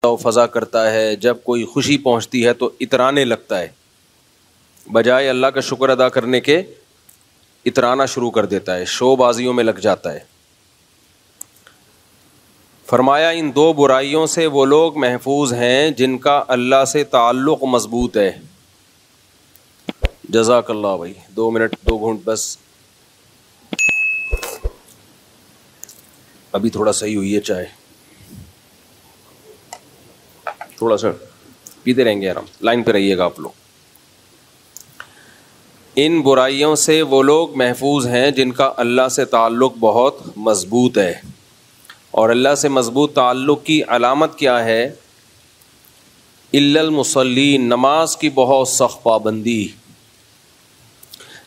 و فضا کرتا ہے، جب کوئی خوشی پہنچتی ہے تو اترانے لگتا ہے، بجائے اللہ کا شکر ادا کرنے کے اترانا شروع کر دیتا ہے، شو بازیوں میں لگ جاتا ہے۔ فرمایا ان دو برائیوں سے وہ لوگ محفوظ ہیں جن کا اللہ سے تعلق مضبوط ہے۔ جزاک اللہ بھائی، 2 منٹ 2 گھونٹ بس، ابھی تھوڑا صحیح ہوئی ہے چائے، تھوڑا سا پیتے رہیں گے آرام، لائن پہ رہیے گا آپ لوگ۔ ان برائیوں سے وہ لوگ محفوظ ہیں جن کا اللہ سے تعلق بہت مضبوط ہے، اور اللہ سے مضبوط تعلق کی علامت کیا ہے؟ الا المصلین، نماز کی بہت سخت پابندی۔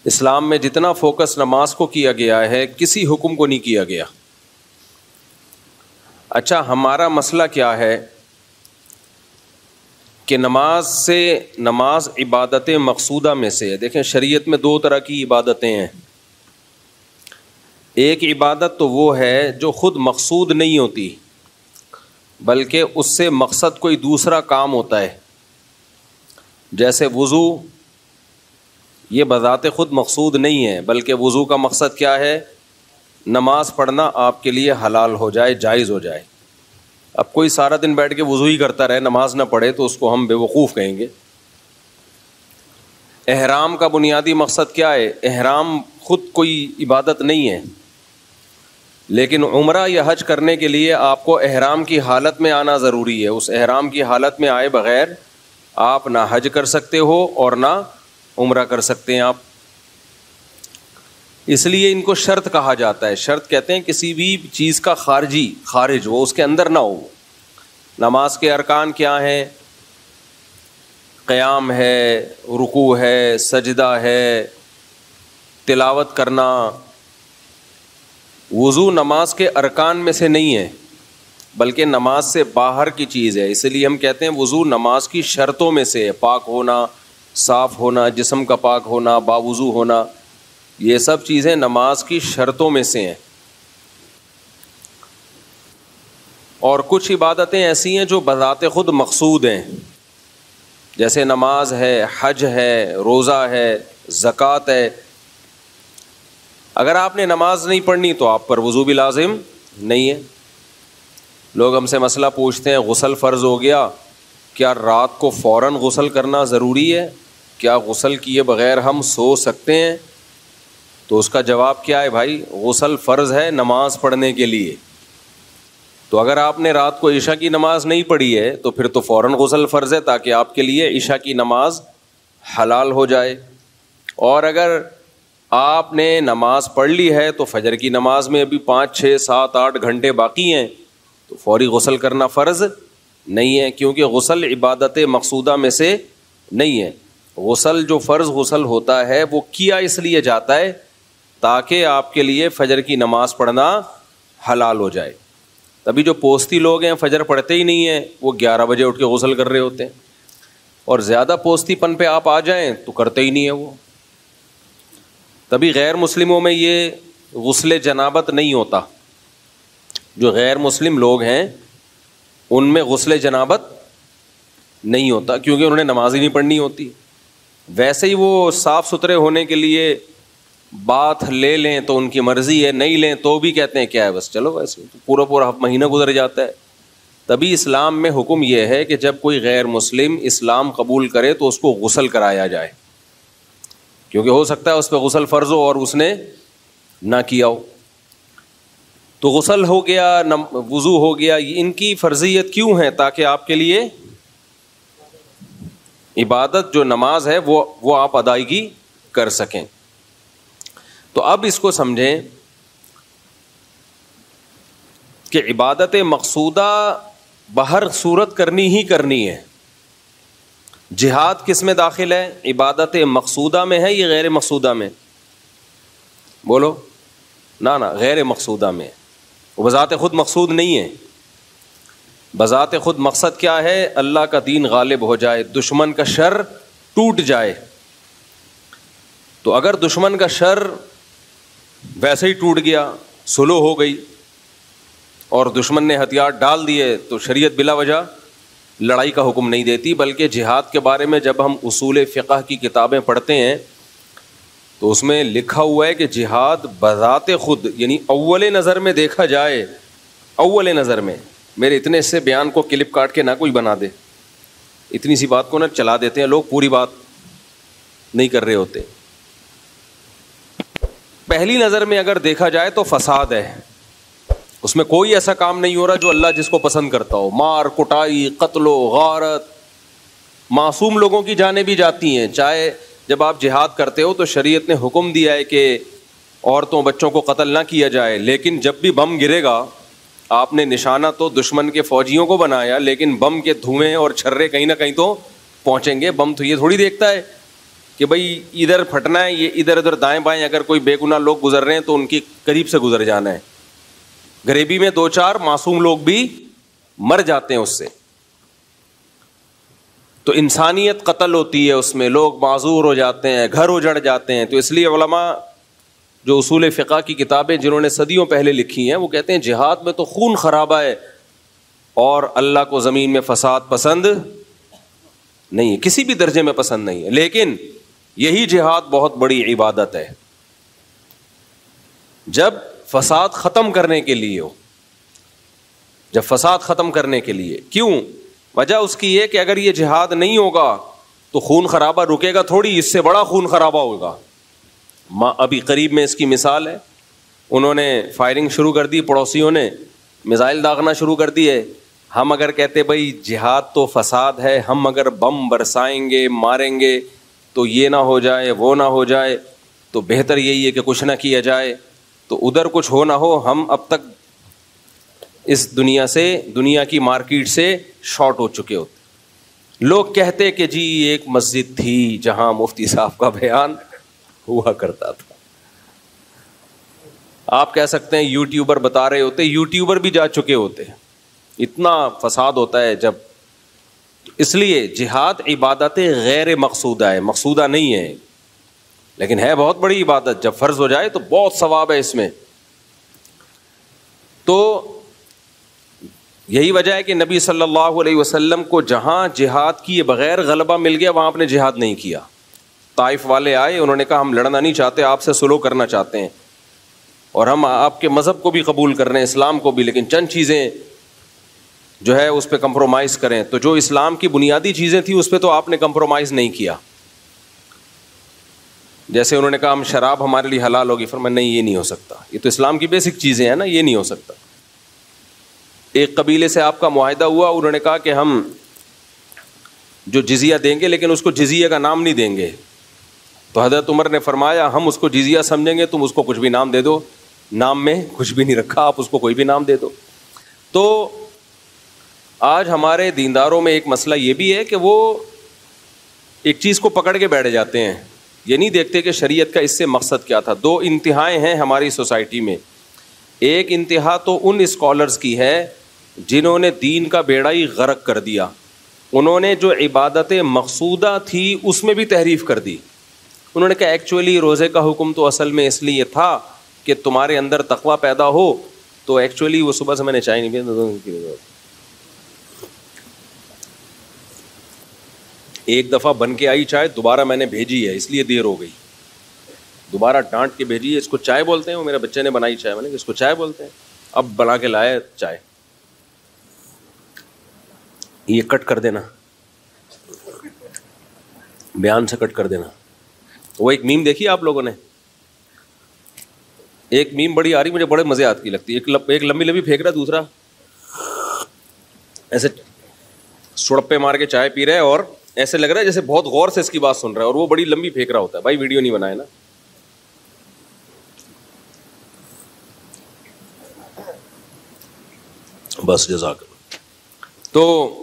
اسلام میں جتنا فوکس نماز کو کیا گیا ہے کسی حکم کو نہیں کیا گیا۔ اچھا، ہمارا مسئلہ کیا ہے کہ نماز عبادت مقصودہ میں سے ہے۔ دیکھیں شریعت میں 2 طرح کی عبادتیں ہیں۔ ایک عبادت تو وہ ہے جو خود مقصود نہیں ہوتی، بلکہ اس سے مقصد کوئی دوسرا کام ہوتا ہے، جیسے وضو، یہ بذات خود مقصود نہیں ہے، بلکہ وضو کا مقصد کیا ہے؟ نماز پڑھنا آپ کے لیے حلال ہو جائے، جائز ہو جائے۔ اب کوئی سارا دن بیٹھ کے وضو ہی کرتا رہے، نماز نہ پڑھے، تو اس کو ہم بے وقوف کہیں گے۔ احرام کا بنیادی مقصد کیا ہے؟ احرام خود کوئی عبادت نہیں ہے، لیکن عمرہ یا حج کرنے کے لیے آپ کو احرام کی حالت میں آنا ضروری ہے۔ اس احرام کی حالت میں آئے بغیر آپ نہ حج کر سکتے ہو اور نہ عمرہ کر سکتے ہیں آپ، اس لیے ان کو شرط کہا جاتا ہے۔ شرط کہتے ہیں کسی بھی چیز کا خارج وہ اس کے اندر نہ ہو۔ نماز کے ارکان کیا ہیں؟ قیام ہے، رکوع ہے، سجدہ ہے، تلاوت کرنا۔ وضو نماز کے ارکان میں سے نہیں ہے، بلکہ نماز سے باہر کی چیز ہے، اس لیے ہم کہتے ہیں وضو نماز کی شرطوں میں سے ہے۔ پاک ہونا، صاف ہونا، جسم کا پاک ہونا، باوضو ہونا، یہ سب چیزیں نماز کی شرطوں میں سے ہیں۔ اور کچھ عبادتیں ایسی ہیں جو بذات خود مقصود ہیں، جیسے نماز ہے، حج ہے، روزہ ہے، زکوٰۃ ہے۔ اگر آپ نے نماز نہیں پڑھنی تو آپ پر وضو بھی لازم نہیں ہے۔ لوگ ہم سے مسئلہ پوچھتے ہیں، غسل فرض ہو گیا، کیا رات کو فوراً غسل کرنا ضروری ہے؟ کیا غسل کیے بغیر ہم سو سکتے ہیں؟ تو اس کا جواب کیا ہے بھائی؟ غسل فرض ہے نماز پڑھنے کے لیے، تو اگر آپ نے رات کو عشاء کی نماز نہیں پڑھی ہے تو پھر تو فوراً غسل فرض ہے، تاکہ آپ کے لیے عشاء کی نماز حلال ہو جائے۔ اور اگر آپ نے نماز پڑھ لی ہے تو فجر کی نماز میں ابھی 5 6 7 8 گھنٹے باقی ہیں، تو فوری غسل کرنا فرض نہیں ہے، کیونکہ غسل عبادت مقصودہ میں سے نہیں ہے۔ غسل جو فرض غسل ہوتا ہے وہ کیا اس لیے جاتا ہے تاکہ آپ کے لیے فجر کی نماز پڑھنا حلال ہو جائے۔ تبھی جو پوستی لوگ ہیں فجر پڑھتے ہی نہیں ہیں، وہ 11 بجے اٹھ کے غسل کر رہے ہوتے ہیں، اور زیادہ پوستی پن پہ آپ آ جائیں تو کرتے ہی نہیں ہیں وہ۔ تبھی غیر مسلموں میں یہ غسل جنابت نہیں ہوتا، جو غیر مسلم لوگ ہیں ان میں غسل جنابت نہیں ہوتا، کیونکہ انہوں نے نماز ہی نہیں پڑھنی ہوتی۔ ویسے ہی وہ صاف ستھرے ہونے کے لیے بات لے لیں تو ان کی مرضی ہے، نہیں لیں تو بھی کہتے ہیں کیا ہے بس چلو، ویسے پورا مہینہ گزر جاتا ہے۔ تبھی اسلام میں حکم یہ ہے کہ جب کوئی غیر مسلم اسلام قبول کرے تو اس کو غسل کرایا جائے، کیونکہ ہو سکتا ہے اس پہ غسل فرض ہو اور اس نے نہ کیا ہو۔ تو غسل ہو گیا، وضو ہو گیا، ان کی فرضیت کیوں ہے؟ تاکہ آپ کے لیے عبادت جو نماز ہے وہ آپ ادائیگی کر سکیں۔ تو اب اس کو سمجھیں کہ عبادت مقصودہ بہر صورت کرنی ہی کرنی ہے۔ جہاد کس میں داخل ہے؟ عبادت مقصودہ میں ہے یا غیر مقصودہ میں؟ بولو نا، غیر مقصودہ میں۔ وہ بذات خود مقصود نہیں ہے۔ بذات خود مقصد کیا ہے؟ اللہ کا دین غالب ہو جائے، دشمن کا شر ٹوٹ جائے۔ تو اگر دشمن کا شر ویسے ہی ٹوٹ گیا، صلح ہو گئی اور دشمن نے ہتھیار ڈال دیے، تو شریعت بلا وجہ لڑائی کا حکم نہیں دیتی، بلکہ جہاد کے بارے میں جب ہم اصول فقہ کی کتابیں پڑھتے ہیں تو اس میں لکھا ہوا ہے کہ جہاد بذات خود، یعنی اول نظر میں دیکھا جائے، اول نظر میں، میرے اتنے سے بیان کو کلپ کاٹ کے نہ کوئی بنا دے، اتنی سی بات کو نہ چلا دیتے ہیں لوگ، پوری بات نہیں کر رہے ہوتے. پہلی نظر میں اگر دیکھا جائے تو فساد ہے، اس میں کوئی ایسا کام نہیں ہو رہا جو اللہ جس کو پسند کرتا ہو. مار کٹائی، قتل و غارت، معصوم لوگوں کی جانیں بھی جاتی ہیں. چاہے جب آپ جہاد کرتے ہو تو شریعت نے حکم دیا ہے کہ عورتوں بچوں کو قتل نہ کیا جائے، لیکن جب بھی بم گرے گا آپ نے نشانہ تو دشمن کے فوجیوں کو بنایا، لیکن بم کے دھوئیں اور چھرے کہیں نہ کہیں تو پہنچیں گے. بم تو یہ تھوڑی دیکھتا ہے کہ بھئی ادھر پھٹنا ہے، یہ ادھر ادھر دائیں بائیں اگر کوئی بے گناہ لوگ گزر رہے ہیں تو ان کی قریب سے گزر جانا ہے. غریبی میں دو چار معصوم لوگ بھی مر جاتے ہیں اس سے. تو انسانیت قتل ہوتی ہے، اس میں لوگ معذور ہو جاتے ہیں، گھر اجڑ جاتے ہیں. تو اس لیے علماء جو اصول فقہ کی کتابیں جنہوں نے صدیوں پہلے لکھی ہیں وہ کہتے ہیں جہاد میں تو خون خرابہ ہے اور اللہ کو زمین میں فساد پسند نہیں ہے، کسی بھی درجے میں پسند نہیں ہے. لیکن یہی جہاد بہت بڑی عبادت ہے جب فساد ختم کرنے کے لیے ہو، جب فساد ختم کرنے کے لیے. کیوں؟ وجہ اس کی یہ کہ اگر یہ جہاد نہیں ہوگا تو خون خرابہ رکے گا تھوڑی، اس سے بڑا خون خرابہ ہوگا. ابھی قریب میں اس کی مثال ہے، انہوں نے فائرنگ شروع کر دی، پڑوسیوں نے میزائل داغنا شروع کر دیے. ہم اگر کہتے بھائی جہاد تو فساد ہے، ہم اگر بم برسائیں گے ماریں گے تو یہ نہ ہو جائے وہ نہ ہو جائے، تو بہتر یہی ہے کہ کچھ نہ کیا جائے. تو ادھر کچھ ہو نہ ہو، ہم اب تک اس دنیا کی مارکیٹ سے شارٹ ہو چکے ہوتے. لوگ کہتے کہ جی ایک مسجد تھی جہاں مفتی صاحب کا بیان ہوا کرتا تھا. آپ کہہ سکتے ہیں یوٹیوبر بتا رہے ہوتے، یوٹیوبر بھی جا چکے ہوتے. اتنا فساد ہوتا ہے جب. اس لیے جہاد عبادت غیر مقصودہ ہے، مقصودہ نہیں ہے، لیکن ہے بہت بڑی عبادت. جب فرض ہو جائے تو بہت ثواب ہے اس میں. تو یہی وجہ ہے کہ نبی صلی اللہ علیہ وسلم کو جہاں جہاد کیے بغیر غلبہ مل گیا وہاں آپ نے جہاد نہیں کیا. طائف والے آئے، انہوں نے کہا ہم لڑنا نہیں چاہتے، آپ سے سلو کرنا چاہتے ہیں اور ہم آپ کے مذہب کو بھی قبول کر رہے ہیں، اسلام کو بھی، لیکن چند چیزیں جو ہے اس پہ کمپرومائز کریں. تو جو اسلام کی بنیادی چیزیں تھیں اس پہ تو آپ نے کمپرومائز نہیں کیا. جیسے انہوں نے کہا ہم شراب ہمارے لیے حلال ہوگی، فرمایا نہیں یہ نہیں ہو سکتا، یہ تو اسلام کی بیسک چیزیں ہیں نا، یہ نہیں ہو سکتا. ایک قبیلے سے آپ کا معاہدہ ہوا، انہوں نے کہا کہ ہم جو جزیہ دیں گے لیکن اس کو جزیہ کا نام نہیں دیں گے. تو حضرت عمر نے فرمایا ہم اس کو جزیہ سمجھیں گے، تم اس کو کچھ بھی نام دے دو، نام میں کچھ بھی نہیں رکھا، آپ اس کو کوئی بھی نام دے دو. تو آج ہمارے دینداروں میں ایک مسئلہ یہ بھی ہے کہ وہ ایک چیز کو پکڑ کے بیٹھ جاتے ہیں، یہ نہیں دیکھتے کہ شریعت کا اس سے مقصد کیا تھا. دو انتہائیں ہیں ہماری سوسائٹی میں. ایک انتہا تو ان اسکالرز کی ہے جنہوں نے دین کا بیڑا ہی غرق کر دیا. انہوں نے جو عبادت مقصودہ تھی اس میں بھی تحریف کر دی. انہوں نے کہا ایکچولی روزے کا حکم تو اصل میں اس لیے تھا کہ تمہارے اندر تقویٰ پیدا ہو. تو ایکچولی وہ صبح سے میں نے چائے نہیں پی. ایک دفعہ بن کے آئی چائے، دوبارہ میں نے بھیجی ہے اس لیے دیر ہو گئی، دوبارہ ڈانٹ کے بھیجی ہے. اس کو چائے بولتے ہیں، وہ میرے بچے نے بنائی چائے، میں نے اس کو چائے بولتے ہیں. اب بنا کے لائے چائے. یہ کٹ کر دینا، بیان سے کٹ کر دینا. وہ ایک میم دیکھی آپ لوگوں نے، ایک میم بڑی آ رہی مجھے، بڑے مزے آتی لگتی. ایک لمبی لمبی پھینک رہا ہے، دوسرا ایسے سڑپے مار کے چائے پی رہا ہے اور ایسے لگ رہا ہے جیسے بہت غور سے اس کی بات سن رہا ہے، اور وہ بڑی لمبی پھینک رہا ہوتا ہے. بھائی ویڈیو نہیں بنائے نا. بس جزاک. تو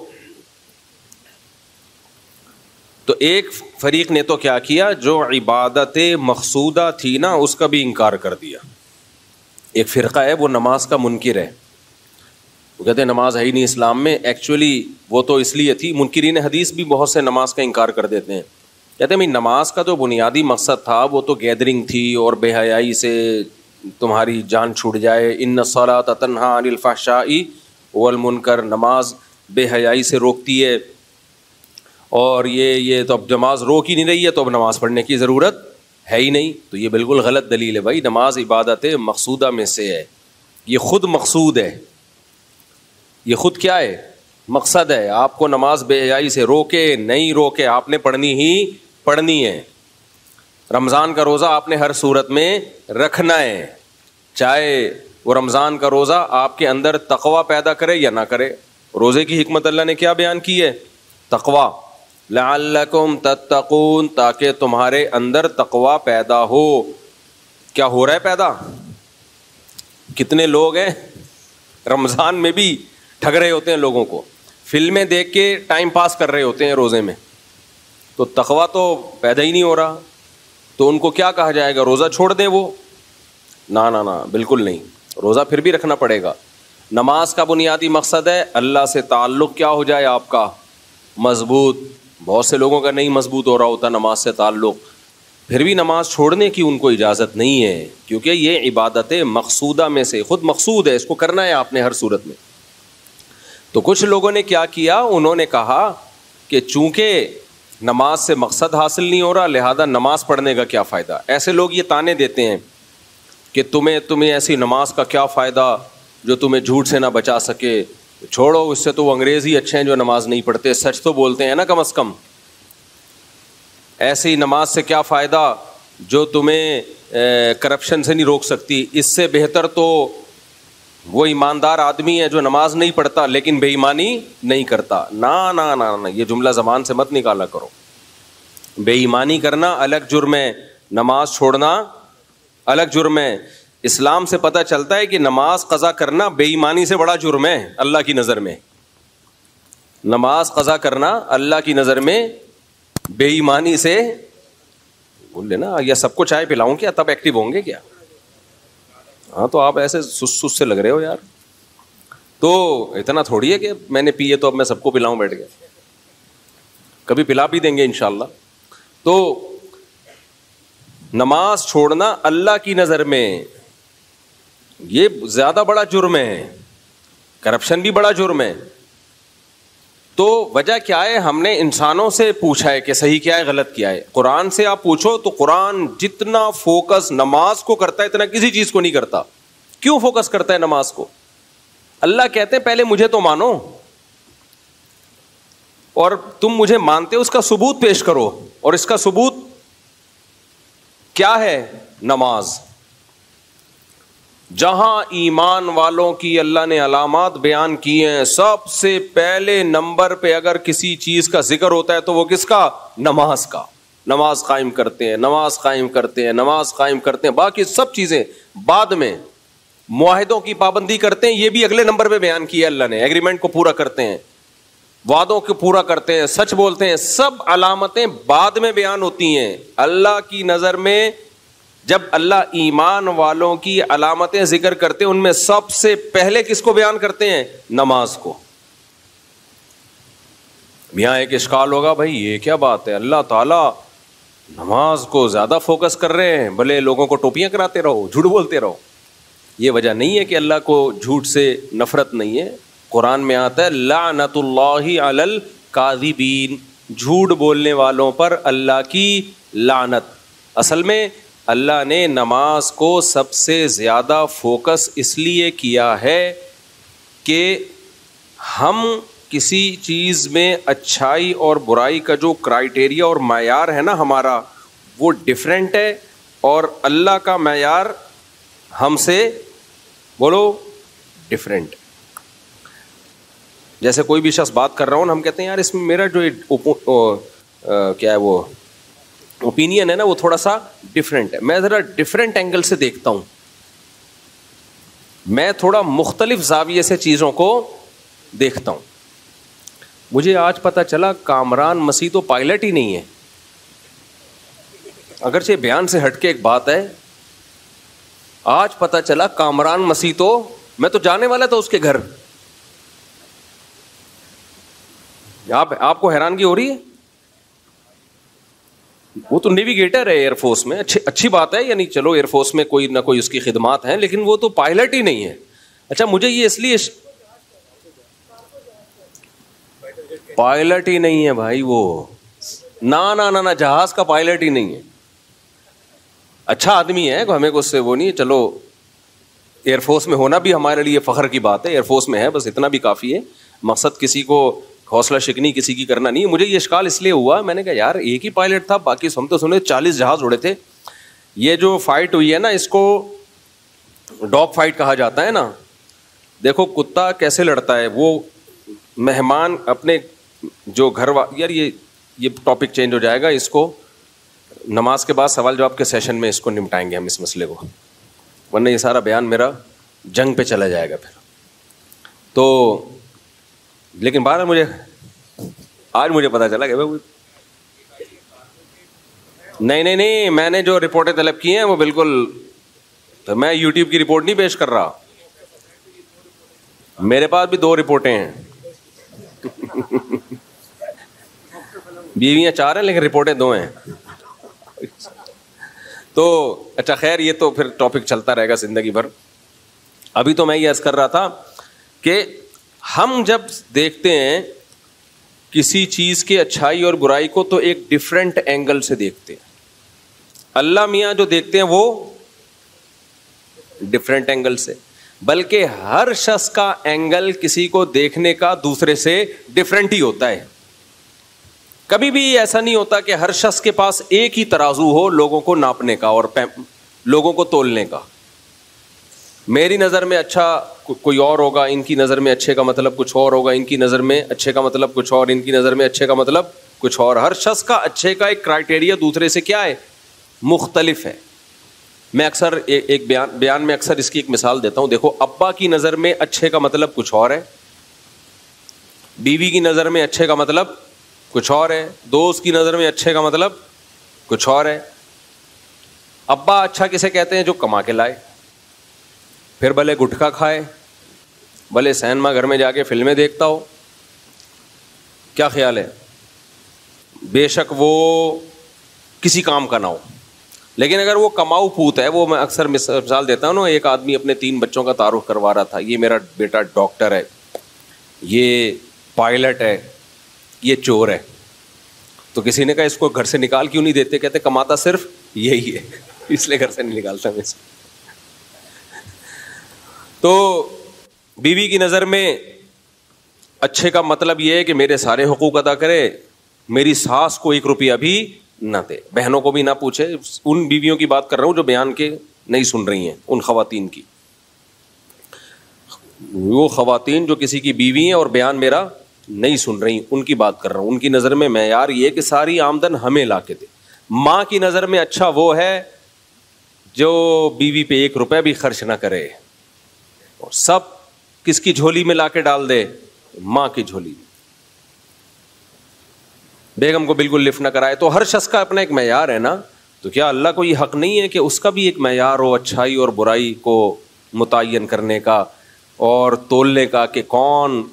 ایک فریق نے تو کیا کیا، جو عبادت مقصودہ تھی نا اس کا بھی انکار کر دیا. ایک فرقہ ہے وہ نماز کا منکر ہے، وہ کہتے ہیں نماز ہے ہی نہیں اسلام میں. ایکچولی وہ تو اس لیے تھی، منکرین حدیث بھی بہت سے نماز کا انکار کر دیتے ہیں. کہتے ہیں بھائی نماز کا جو بنیادی مقصد تھا وہ تو گیدرنگ تھی اور بے حیائی سے تمہاری جان چھوٹ جائے. ان الصلاۃ تنہی عن الفحشاء والمنکر، نماز بے حیائی سے روکتی ہے, اور یہ تو اب نماز روک ہی نہیں رہی ہے تو اب نماز پڑھنے کی ضرورت ہے ہی نہیں. تو یہ بالکل غلط دلیل ہے بھائی. نماز عبادت مقصودہ میں سے ہے, یہ خود مقصود ہے. یہ خود کیا ہے؟ مقصد ہے. آپ کو نماز بے حیائی سے روکے نہیں روکے, آپ نے پڑھنی ہی پڑھنی ہے. رمضان کا روزہ آپ نے ہر صورت میں رکھنا ہے, چاہے وہ رمضان کا روزہ آپ کے اندر تقوی پیدا کرے یا نہ کرے. روزے کی حکمت اللہ نے کیا بیان کی ہے؟ تقوی. لعلکم تتقون, تاکہ تمہارے اندر تقوی پیدا ہو. کیا ہو رہا ہے پیدا؟ کتنے لوگ ہیں رمضان میں بھی ٹھگ رہے ہوتے ہیں لوگوں کو, فلمیں دیکھ کے ٹائم پاس کر رہے ہوتے ہیں روزے میں, تو تقوی تو پیدا ہی نہیں ہو رہا. تو ان کو کیا کہا جائے گا؟ روزہ چھوڑ دیں وہ؟ نہ, بالکل نہیں. روزہ پھر بھی رکھنا پڑے گا. نماز کا بنیادی مقصد ہے اللہ سے تعلق کیا ہو جائے آپ کا؟ مضبوط. بہت سے لوگوں کا نہیں مضبوط ہو رہا ہوتا نماز سے تعلق, پھر بھی نماز چھوڑنے کی ان کو اجازت نہیں ہے, کیونکہ یہ عبادت مقصودہ میں سے خود مقصود ہے, اس کو کرنا ہے آپ نے ہر صورت میں. تو کچھ لوگوں نے کیا کیا, انہوں نے کہا کہ چونکہ نماز سے مقصد حاصل نہیں ہو رہا لہذا نماز پڑھنے کا کیا فائدہ. ایسے لوگ یہ تانے دیتے ہیں کہ تمہیں ایسی نماز کا کیا فائدہ جو تمہیں جھوٹ سے نہ بچا سکے, چھوڑو اس سے تو وہ انگریز ہی اچھے ہیں جو نماز نہیں پڑھتے, سچ تو بولتے ہیں نا کم از کم. ایسی نماز سے کیا فائدہ جو تمہیں کرپشن سے نہیں روک سکتی, اس سے بہتر تو وہ ایماندار آدمی ہے جو نماز نہیں پڑھتا لیکن بے ایمانی نہیں کرتا. نہ, یہ جملہ زبان سے مت نکالا کرو. بے ایمانی کرنا الگ جرم ہے, نماز چھوڑنا الگ جرم ہے. اسلام سے پتہ چلتا ہے کہ نماز قضا کرنا بے ایمانی سے بڑا جرم ہے اللہ کی نظر میں. نماز قضا کرنا اللہ کی نظر میں بے ایمانی سے, بول لینا یا سب کو چائے پلاؤں کیا تب ایکٹیو ہوں گے کیا؟ ہاں تو آپ ایسے سست سے لگ رہے ہو یار. تو اتنا تھوڑی ہے کہ میں نے پیے تو اب میں سب کو پلاؤں بیٹھ گیا, کبھی پلا بھی دیں گے انشاءاللہ. تو نماز چھوڑنا اللہ کی نظر میں یہ زیادہ بڑا جرم ہے, کرپشن بھی بڑا جرم ہے. تو وجہ کیا ہے؟ ہم نے انسانوں سے پوچھا ہے کہ صحیح کیا ہے غلط کیا ہے. قرآن سے آپ پوچھو تو قرآن جتنا فوکس نماز کو کرتا ہے اتنا کسی چیز کو نہیں کرتا. کیوں فوکس کرتا ہے نماز کو؟ اللہ کہتے ہیں پہلے مجھے تو مانو, اور تم مجھے مانتے ہو اس کا ثبوت پیش کرو, اور اس کا ثبوت کیا ہے؟ نماز. جہاں ایمان والوں کی اللہ نے علامات بیان کی ہیں, سب سے پہلے نمبر پہ اگر کسی چیز کا ذکر ہوتا ہے تو وہ کس کا؟ نماز کا. نماز قائم کرتے ہیں, نماز قائم کرتے ہیں, نماز قائم کرتے ہیں, باقی سب چیزیں بعد میں. معاہدوں کی پابندی کرتے ہیں, یہ بھی اگلے نمبر پہ بیان کیا اللہ نے. ایگریمنٹ کو پورا کرتے ہیں, وعدوں کو پورا کرتے ہیں, سچ بولتے ہیں, سب علامتیں بعد میں بیان ہوتی ہیں. اللہ کی نظر میں جب اللہ ایمان والوں کی علامتیں ذکر کرتے ہیں ان میں سب سے پہلے کس کو بیان کرتے ہیں؟ نماز کو. یہاں ایک اشکال ہوگا, بھائی یہ کیا بات ہے, اللہ تعالیٰ نماز کو زیادہ فوکس کر رہے ہیں, بھلے لوگوں کو ٹوپیاں کراتے رہو, جھوٹ بولتے رہو. یہ وجہ نہیں ہے کہ اللہ کو جھوٹ سے نفرت نہیں ہے. قرآن میں آتا ہے لعنت اللہ علی الکاذبین, جھوٹ بولنے والوں پر اللہ کی لعنت. اصل میں اللہ نے نماز کو سب سے زیادہ فوکس اس لیے کیا ہے کہ ہم کسی چیز میں اچھائی اور برائی کا جو کرائیٹیریا اور معیار ہے نا ہمارا, وہ ڈیفرنٹ ہے, اور اللہ کا معیار ہم سے بولو ڈیفرنٹ. جیسے کوئی بھی شخص بات کر رہا ہوں نا, ہم کہتے ہیں یار اس میں میرا جو کیا ہے وہ اوپینین ہے نا وہ تھوڑا سا ڈفرینٹ ہے, میں ذرا ڈفرینٹ اینگل سے دیکھتا ہوں, میں تھوڑا مختلف زاویے سے چیزوں کو دیکھتا ہوں. مجھے آج پتہ چلا کامران مسیح تو پائلٹ ہی نہیں ہے. اگرچہ بیان سے ہٹ کے ایک بات ہے, آج پتہ چلا کامران مسیح تو, میں تو جانے والا تھا اس کے گھر. آپ کو حیرانگی ہو رہی ہے؟ وہ تو نیویگیٹر ہے ایئر فورس میں, اچھی بات ہے, یعنی چلو ایئر فورس میں کوئی نہ کوئی اس کی خدمات ہیں, لیکن وہ تو پائلٹ ہی نہیں ہے. اچھا مجھے یہ اس لیے پائلٹ ہی نہیں ہے بھائی وہ, نہ جہاز کا پائلٹ ہی نہیں ہے. اچھا آدمی ہے, ہمیں کو اس سے وہ نہیں, چلو ایئر فورس میں ہونا بھی ہمارے لیے فخر کی بات ہے, ایئر فورس میں ہے, بس اتنا بھی کافی ہے. مقصد کسی کو حوصلہ شکنی کسی کی کرنا نہیں. مجھے یہ اشکال اس لیے ہوا, میں نے کہا یار ایک ہی پائلٹ تھا, باقی ہم تو سنے 40 جہاز اڑے تھے. یہ جو فائٹ ہوئی ہے نا, اس کو ڈاگ فائٹ کہا جاتا ہے نا. دیکھو کتا کیسے لڑتا ہے, وہ مہمان اپنے جو گھر یار یہ ٹاپک چینج ہو جائے گا, اس کو نماز کے بعد سوال جواب کے سیشن میں اس کو نمٹائیں گے ہم اس مسئلے کو, ورنہ یہ سارا بیان میرا جنگ پہ چلا جائے گا پھر. تو لیکن بہرحال آج مجھے پتا چلا کہ نہیں, میں نے جو رپورٹیں طلب کی ہیں وہ بالکل, تو میں یوٹیوب کی رپورٹ نہیں پیش کر رہا, میرے پاس بھی 2 رپورٹیں ہیں. بیویاں 4 ہیں لیکن رپورٹیں 2 ہیں. تو اچھا خیر, یہ تو پھر ٹاپک چلتا رہے گا زندگی بھر. ابھی تو میں یہ عرض کر رہا تھا کہ ہم جب دیکھتے ہیں کسی چیز کی اچھائی اور برائی کو تو ایک ڈفرینٹ اینگل سے دیکھتے ہیں. اللہ میاں جو دیکھتے ہیں وہ ڈفرینٹ اینگل سے, بلکہ ہر شخص کا اینگل کسی کو دیکھنے کا دوسرے سے ڈفرینٹ ہی ہوتا ہے. کبھی بھی ایسا نہیں ہوتا کہ ہر شخص کے پاس ایک ہی ترازو ہو لوگوں کو ناپنے کا اور لوگوں کو تولنے کا. میری نظر میں اچھا کوئی اور ہوگا, ان کی نظر میں اچھے کا مطلب کچھ اور ہوگا, ان کی نظر میں اچھے کا مطلب کچھ اور, ان کی نظر میں اچھے کا مطلب کچھ اور. ہر شخص کا اچھے کا ایک کرائٹیریا دوسرے سے کیا ہے, مختلف ہے. میں اکثر ایک بیان میں اکثر اس کی ایک مثال دیتا ہوں. دیکھو ابا کی نظر میں اچھے کا مطلب کچھ اور ہے, بیوی کی نظر میں اچھے کا مطلب کچھ اور ہے, دوست کی نظر میں اچھے کا مطلب کچھ اور ہے. ابا اچھا کسے کہتے ہیں, جو کما کے لائے, پھر بھلے گٹکا کھائے, بھلے سینما گھر میں جا کے فلمیں دیکھتا ہو. کیا خیال ہے, بے شک وہ کسی کام کا نہ ہو, لیکن اگر وہ کماؤ پوت ہے, وہ میں اکثر مثال دیتا ہوں نا, ایک آدمی اپنے 3 بچوں کا تعارف کروا رہا تھا, یہ میرا بیٹا ڈاکٹر ہے, یہ پائلٹ ہے, یہ چور ہے. تو کسی نے کہا اس کو گھر سے نکال کیوں نہیں دیتے, کہتے کماتا صرف یہی ہے اس لیے گھر سے نہیں نکالتا میں سے. تو بیوی کی نظر میں اچھے کا مطلب یہ ہے کہ میرے سارے حقوق ادا کرے, میری ساس کو 1 روپیہ بھی نہ دے, بہنوں کو بھی نہ پوچھے. ان بیویوں کی بات کر رہا ہوں جو بیان کے نہیں سن رہی ہیں, ان خواتین کی, وہ خواتین جو کسی کی بیوی ہیں اور بیان میرا نہیں سن رہی, ان کی بات کر رہا ہوں. ان کی نظر میں معیار یہ کہ ساری آمدن ہمیں لا کے دے. ماں کی نظر میں اچھا وہ ہے جو بیوی پہ 1 روپے بھی خرچ نہ کرے, اور سب کس کی جھولی میں لا کے ڈال دے, ماں کی جھولی میں, بیگم کو بالکل لفٹ نہ کرائے. تو ہر شخص کا اپنا ایک معیار ہے نا. تو کیا اللہ کو یہ حق نہیں ہے کہ اس کا بھی ایک معیار ہو اچھائی اور برائی کو متعین کرنے کا اور تولنے کا, کہ کون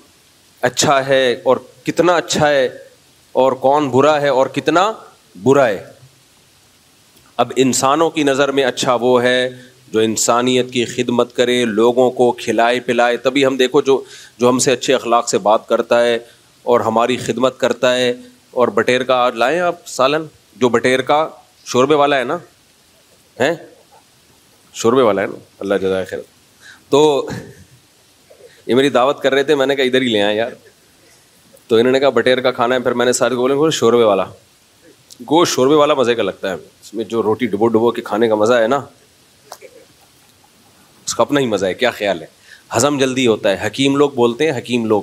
اچھا ہے اور کتنا اچھا ہے, اور کون برا ہے اور کتنا برا ہے. اب انسانوں کی نظر میں اچھا وہ ہے جو انسانیت کی خدمت کرے, لوگوں کو کھلائے پلائے. تبھی ہم دیکھو جو ہم سے اچھے اخلاق سے بات کرتا ہے اور ہماری خدمت کرتا ہے. اور بٹیر کا آج لائیں آپ سالن, جو بٹیر کا شوربے والا ہے نا, ہیں شوربے والا ہے نا, اللہ جزائے خیر. تو یہ میری دعوت کر رہے تھے, میں نے کہا ادھر ہی لے آئیں یار. تو انہوں نے کہا بٹیر کا کھانا ہے, پھر میں نے سارے بولے شوربے والا. گوشت شوربے والا مزے کا لگتا ہے, اس میں جو روٹی ڈبو کے کھانے کا مزہ ہے نا, اس کا اپنا ہی مزہ ہے. کیا خیال ہے, ہضم جلدی ہوتا ہے. حکیم لوگ بولتے ہیں, حکیم لوگ,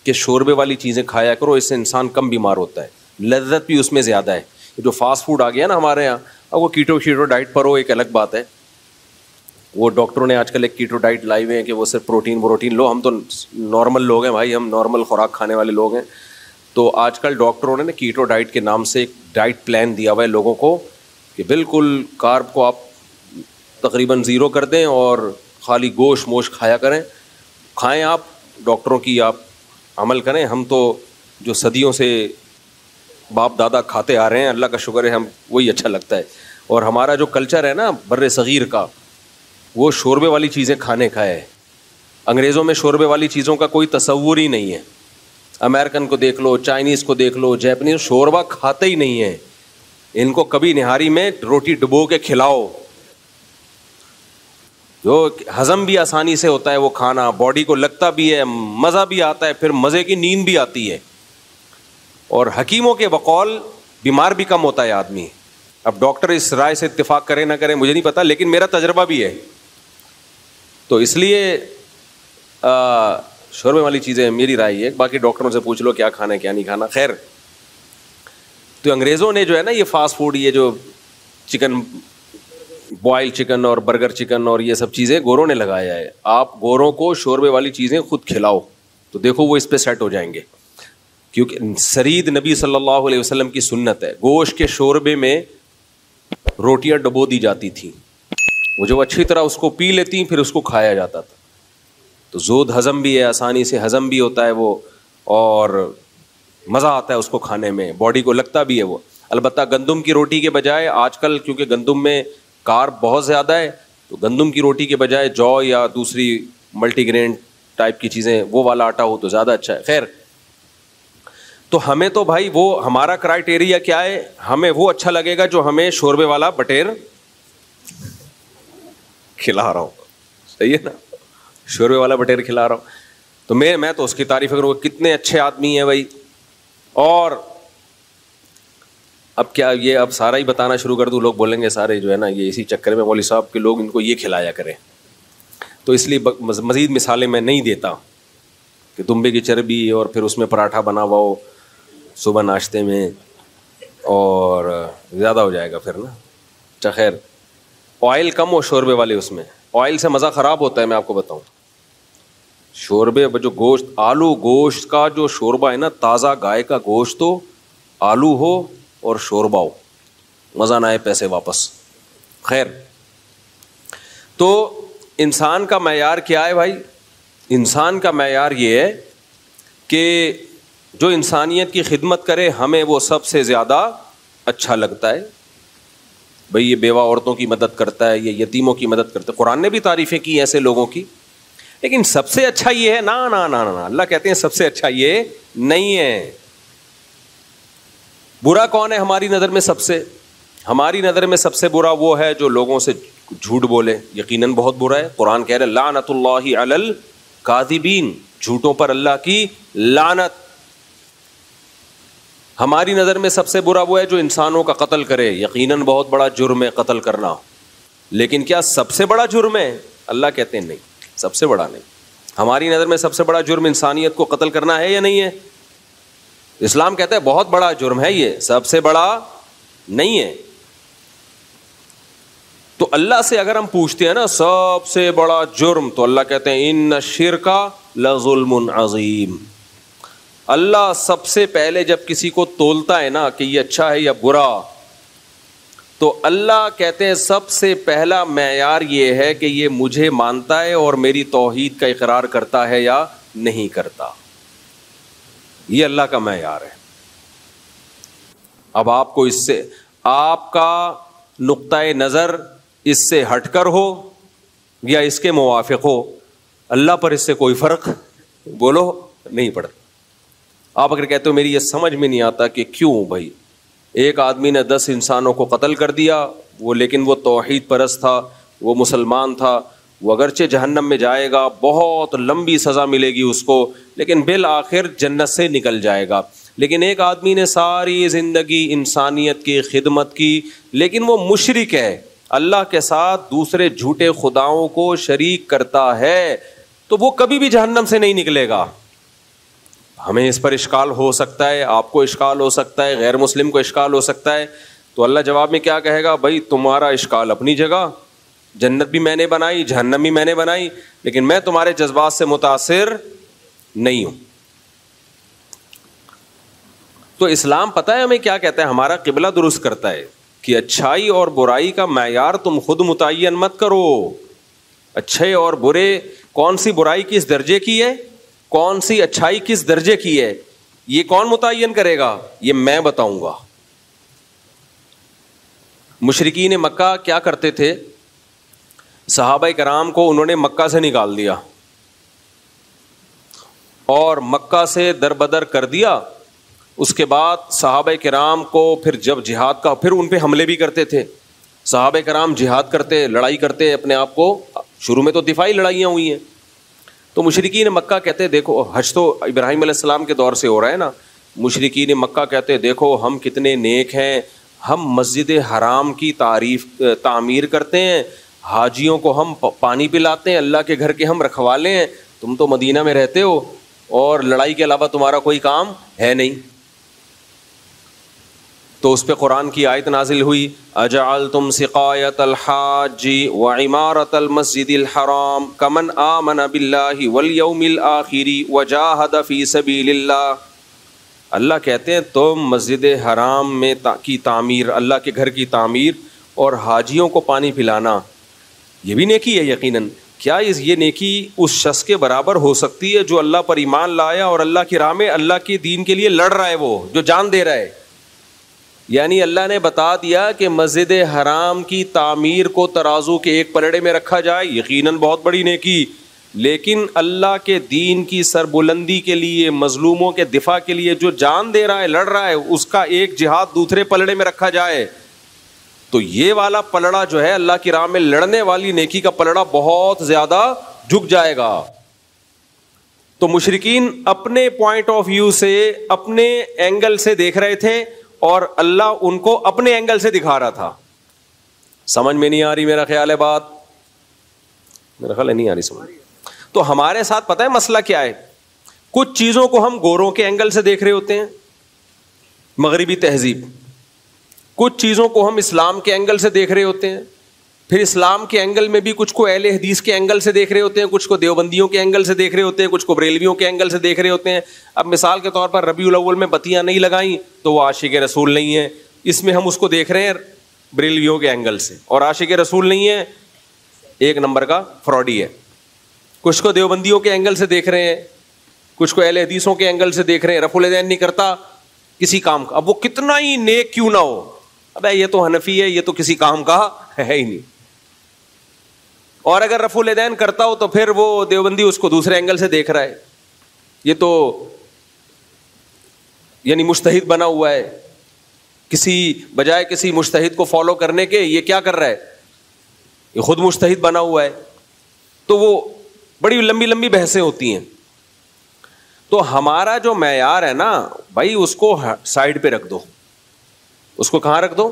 کہ شوربے والی چیزیں کھایا کرو, اس سے انسان کم بیمار ہوتا ہے, لذت بھی اس میں زیادہ ہے. جو فاسٹ فوڈ آ گیا نا ہمارے یہاں, اب وہ کیٹو ڈائٹ پر ہو ایک الگ بات ہے. وہ ڈاکٹروں نے آج کل ایک کیٹو ڈائٹ لائی ہوئے ہیں کہ وہ صرف پروٹین لو. ہم تو نارمل لوگ ہیں بھائی, ہم نارمل خوراک کھانے والے لوگ ہیں. تو آج کل ڈاکٹروں نے کیٹو ڈائٹ کے نام سے ایک ڈائٹ پلان دیا ہوا ہے لوگوں کو, کہ بالکل کارب کو آپ تقریباً 0 کر دیں اور خالی گوشت موش کھایا کریں. کھائیں آپ, ڈاکٹروں کی آپ عمل کریں. ہم تو جو صدیوں سے باپ دادا کھاتے آ رہے ہیں, اللہ کا شکر ہے, ہم وہی اچھا لگتا ہے. اور ہمارا جو کلچر ہے نا بر صغیر کا, وہ شوربے والی چیزیں کھانے کا ہے. انگریزوں میں شوربے والی چیزوں کا کوئی تصور ہی نہیں ہے. امریکن کو دیکھ لو, چائنیز کو دیکھ لو, جیپنیز, شوربہ کھاتے ہی نہیں ہیں. ان کو کبھی نہاری میں روٹی ڈبو کے کھلاؤ, جو ہضم بھی آسانی سے ہوتا ہے وہ کھانا, باڈی کو لگتا بھی ہے, مزہ بھی آتا ہے, پھر مزے کی نیند بھی آتی ہے. اور حکیموں کے بقول بیمار بھی کم ہوتا ہے آدمی. اب ڈاکٹر اس رائے سے اتفاق کرے نہ کرے مجھے نہیں پتا, لیکن میرا تجربہ بھی ہے. تو اس لیے شوربے والی چیزیں میری رائے ہے. باقی ڈاکٹروں سے پوچھ لو کیا کھانا ہے کیا نہیں کھانا. خیر, تو انگریزوں نے جو ہے نا یہ فاسٹ فوڈ, یہ جو چکن, بوائل چکن اور برگر چکن اور یہ سب چیزیں گوروں نے لگایا ہے. آپ گوروں کو شوربے والی چیزیں خود کھلاؤ تو دیکھو وہ اس پہ سیٹ ہو جائیں گے. کیونکہ سرید نبی صلی اللہ علیہ وسلم کی سنت ہے. گوشت کے شوربے میں روٹیاں ڈبو دی جاتی تھیں, وہ جو اچھی طرح اس کو پی لیتی پھر اس کو کھایا جاتا تھا. تو زود ہضم بھی ہے, آسانی سے ہضم بھی ہوتا ہے وہ, اور مزہ آتا ہے اس کو کھانے میں, باڈی کو لگتا بھی ہے وہ. البتہ گندم کی روٹی کے بجائے آج کل کیونکہ گندم میں کارب بہت زیادہ ہے, تو گندم کی روٹی کے بجائے جو یا دوسری ملٹی گرین ٹائپ کی چیزیں وہ والا آٹا ہو تو زیادہ اچھا ہے. خیر, تو ہمیں تو بھائی وہ ہمارا کرائٹیریا کیا ہے, ہمیں وہ اچھا لگے گا جو ہمیں شوربے والا بٹیر کھلا رہا ہوں. صحیح ہے نا, شوربے والا بٹیر کھلا رہا ہوں تو میں تو اس کی تعریف کروں گا, کتنے اچھے آدمی ہیں بھائی. اور اب کیا یہ اب سارا ہی بتانا شروع کر دوں, لوگ بولیں گے سارے جو ہے نا یہ اسی چکر میں مولوی صاحب کے لوگ ان کو یہ کھلایا کریں. تو اس لیے مزید مثالیں میں نہیں دیتا کہ دمبے کی چربی اور پھر اس میں پراٹھا بنا ہوا ہو صبح ناشتے میں, اور زیادہ ہو جائے گا پھر نا. اچھا خیر, آئل کم ہو شوربے والے, اس میں آئل سے مزہ خراب ہوتا ہے. میں آپ کو بتاؤں, شوربے جو گوشت, آلو گوشت کا جو شوربہ ہے نا, تازہ گائے کا گوشت ہو, آلو ہو اور شوربہ ہو, مزہ نہ آئے پیسے واپس. خیر, تو انسان کا معیار کیا ہے بھائی؟ انسان کا معیار یہ ہے کہ جو انسانیت کی خدمت کرے ہمیں وہ سب سے زیادہ اچھا لگتا ہے. بھئی یہ بیوہ عورتوں کی مدد کرتا ہے, یہ یتیموں کی مدد کرتا ہے. قرآن نے بھی تعریفیں کی ایسے لوگوں کی, لیکن سب سے اچھا یہ ہے نا نا نا نا, اللہ کہتے ہیں سب سے اچھا یہ نہیں ہے. برا کون ہے ہماری نظر میں؟ ہماری نظر میں سب سے برا وہ ہے جو لوگوں سے جھوٹ بولے. یقیناً بہت برا ہے. قرآن کہہ رہے لعنت اللہ علی الکاذبین, جھوٹوں پر اللہ کی لعنت. ہماری نظر میں سب سے برا وہ ہے جو انسانوں کا قتل کرے. یقیناً بہت بڑا جرم ہے قتل کرنا, لیکن کیا سب سے بڑا جرم ہے؟ اللہ کہتے ہیں نہیں, سب سے بڑا نہیں. ہماری نظر میں سب سے بڑا جرم انسانیت کو قتل کرنا ہے یا نہیں ہے؟ اسلام کہتا ہے بہت بڑا جرم ہے یہ, سب سے بڑا نہیں ہے. تو اللہ سے اگر ہم پوچھتے ہیں نا سب سے بڑا جرم, تو اللہ کہتے ہیں ان الشرک لظلم عظیم. اللہ سب سے پہلے جب کسی کو تولتا ہے نا کہ یہ اچھا ہے یا برا, تو اللہ کہتے ہیں سب سے پہلا معیار یہ ہے کہ یہ مجھے مانتا ہے اور میری توحید کا اقرار کرتا ہے یا نہیں کرتا. یہ اللہ کا معیار ہے. اب آپ کو اس سے, آپ کا نقطۂ نظر اس سے ہٹ کر ہو یا اس کے موافق ہو, اللہ پر اس سے کوئی فرق بولو نہیں پڑتا. آپ اگر کہتے ہو میری یہ سمجھ میں نہیں آتا کہ کیوں بھائی ایک آدمی نے 10 انسانوں کو قتل کر دیا, وہ لیکن وہ توحید پرست تھا, وہ مسلمان تھا, وہ اگرچہ جہنم میں جائے گا, بہت لمبی سزا ملے گی اس کو, لیکن بالآخر جنت سے نکل جائے گا. لیکن ایک آدمی نے ساری زندگی انسانیت کی خدمت کی, لیکن وہ مشرک ہے, اللہ کے ساتھ دوسرے جھوٹے خداؤں کو شریک کرتا ہے, تو وہ کبھی بھی جہنم سے نہیں نکلے گا. ہمیں اس پر اشکال ہو سکتا ہے, آپ کو اشکال ہو سکتا ہے, غیر مسلم کو اشکال ہو سکتا ہے. تو اللہ جواب میں کیا کہے گا؟ بھائی تمہارا اشکال اپنی جگہ, جنت بھی میں نے بنائی, جہنم بھی میں نے بنائی, لیکن میں تمہارے جذبات سے متاثر نہیں ہوں. تو اسلام پتہ ہے ہمیں کیا کہتا ہے؟ ہمارا قبلہ درست کرتا ہے کہ اچھائی اور برائی کا معیار تم خود متعین مت کرو. اچھے اور برے, کون سی برائی کس درجے کی ہے, کون سی اچھائی کس درجے کی ہے, یہ کون متعین کرے گا؟ یہ میں بتاؤں گا. مشرکین مکہ کیا کرتے تھے؟ صحابہ کرام کو انہوں نے مکہ سے نکال دیا, اور مکہ سے در بدر کر دیا. اس کے بعد صحابہ کرام کو پھر جب جہاد کا, پھر ان پہ حملے بھی کرتے تھے صحابہ کرام, جہاد کرتے, لڑائی کرتے اپنے آپ کو. شروع میں تو دفاعی لڑائیاں ہوئی ہیں. تو مشرکین مکہ کہتے دیکھو, حج تو ابراہیم علیہ السلام کے دور سے ہو رہا ہے نا, مشرکین مکہ کہتے دیکھو ہم کتنے نیک ہیں, ہم مسجد حرام کی تعمیر کرتے ہیں, حاجیوں کو ہم پانی پلاتے ہیں, اللہ کے گھر کے ہم رکھوالے ہیں, تم تو مدینہ میں رہتے ہو اور لڑائی کے علاوہ تمہارا کوئی کام ہے نہیں. تو اس پہ قرآن کی آیت نازل ہوئی, اجعلتم سقایۃ الحاج وعمارۃ المسجد الحرام کمن آمن باللہ والیوم الآخر وجاہد فی سبیل اللہ. اللہ کہتے ہیں تم مسجد حرام میں کی تعمیر, اللہ کے گھر کی تعمیر اور حاجیوں کو پانی پلانا, یہ بھی نیکی ہے یقیناً. کیا یہ نیکی اس شخص کے برابر ہو سکتی ہے جو اللہ پر ایمان لایا اور اللہ کی راہ میں اللہ کے دین کے لیے لڑ رہا ہے, وہ جو جان دے رہا ہے. یعنی اللہ نے بتا دیا کہ مسجد حرام کی تعمیر کو ترازو کے ایک پلڑے میں رکھا جائے, یقیناً بہت بڑی نیکی, لیکن اللہ کے دین کی سربلندی کے لیے, مظلوموں کے دفاع کے لیے جو جان دے رہا ہے, لڑ رہا ہے, اس کا ایک جہاد دوسرے پلڑے میں رکھا جائے, تو یہ والا پلڑا جو ہے اللہ کی راہ میں لڑنے والی نیکی کا پلڑا بہت زیادہ جھک جائے گا. تو مشرکین اپنے پوائنٹ آف ویو سے, اپنے اینگل سے دیکھ رہے تھے اور اللہ ان کو اپنے اینگل سے دکھا رہا تھا. سمجھ میں نہیں آ رہی میرا خیال ہے بات, میرا خیال ہے نہیں آ رہی سمجھ. تو ہمارے ساتھ پتہ ہے مسئلہ کیا ہے, کچھ چیزوں کو ہم گوروں کے اینگل سے دیکھ رہے ہوتے ہیں, مغربی تہذیب, کچھ چیزوں کو ہم اسلام کے اینگل سے دیکھ رہے ہوتے ہیں, پھر اسلام کے اینگل میں بھی کچھ کو اہل حدیث کے اینگل سے دیکھ رہے ہوتے ہیں, کچھ کو دیوبندیوں کے اینگل سے دیکھ رہے ہوتے ہیں, کچھ کو بریلویوں کے اینگل سے دیکھ رہے ہوتے ہیں. اب مثال کے طور پر ربیع الاول میں بتیاں نہیں لگائیں تو وہ عاشق رسول نہیں ہے, اس میں ہم اس کو دیکھ رہے ہیں بریلویوں کے اینگل سے, اور عاشق رسول نہیں ہے, ایک نمبر کا فراڈی ہے. کچھ کو دیوبندیوں کے اینگل سے دیکھ رہے ہیں, کچھ کو اہل حدیثوں کے اینگل سے دیکھ رہے ہیں, رفع الیدین نہیں کرتا کسی کام کا, اب وہ کتنا ہی نیک کیوں نہ ہو, ابے یہ تو حنفی ہے, یہ تو کسی کام کا ہے ہی نہیں. اور اگر رفع الیدین کرتا ہو تو پھر وہ دیوبندی اس کو دوسرے اینگل سے دیکھ رہا ہے, یہ تو یعنی مجتہد بنا ہوا ہے, کسی بجائے کسی مجتہد کو فالو کرنے کے یہ کیا کر رہا ہے, یہ خود مجتہد بنا ہوا ہے. تو وہ بڑی لمبی لمبی بحثیں ہوتی ہیں. تو ہمارا جو معیار ہے نا بھائی, اس کو سائڈ پہ رکھ دو. اس کو کہاں رکھ دو؟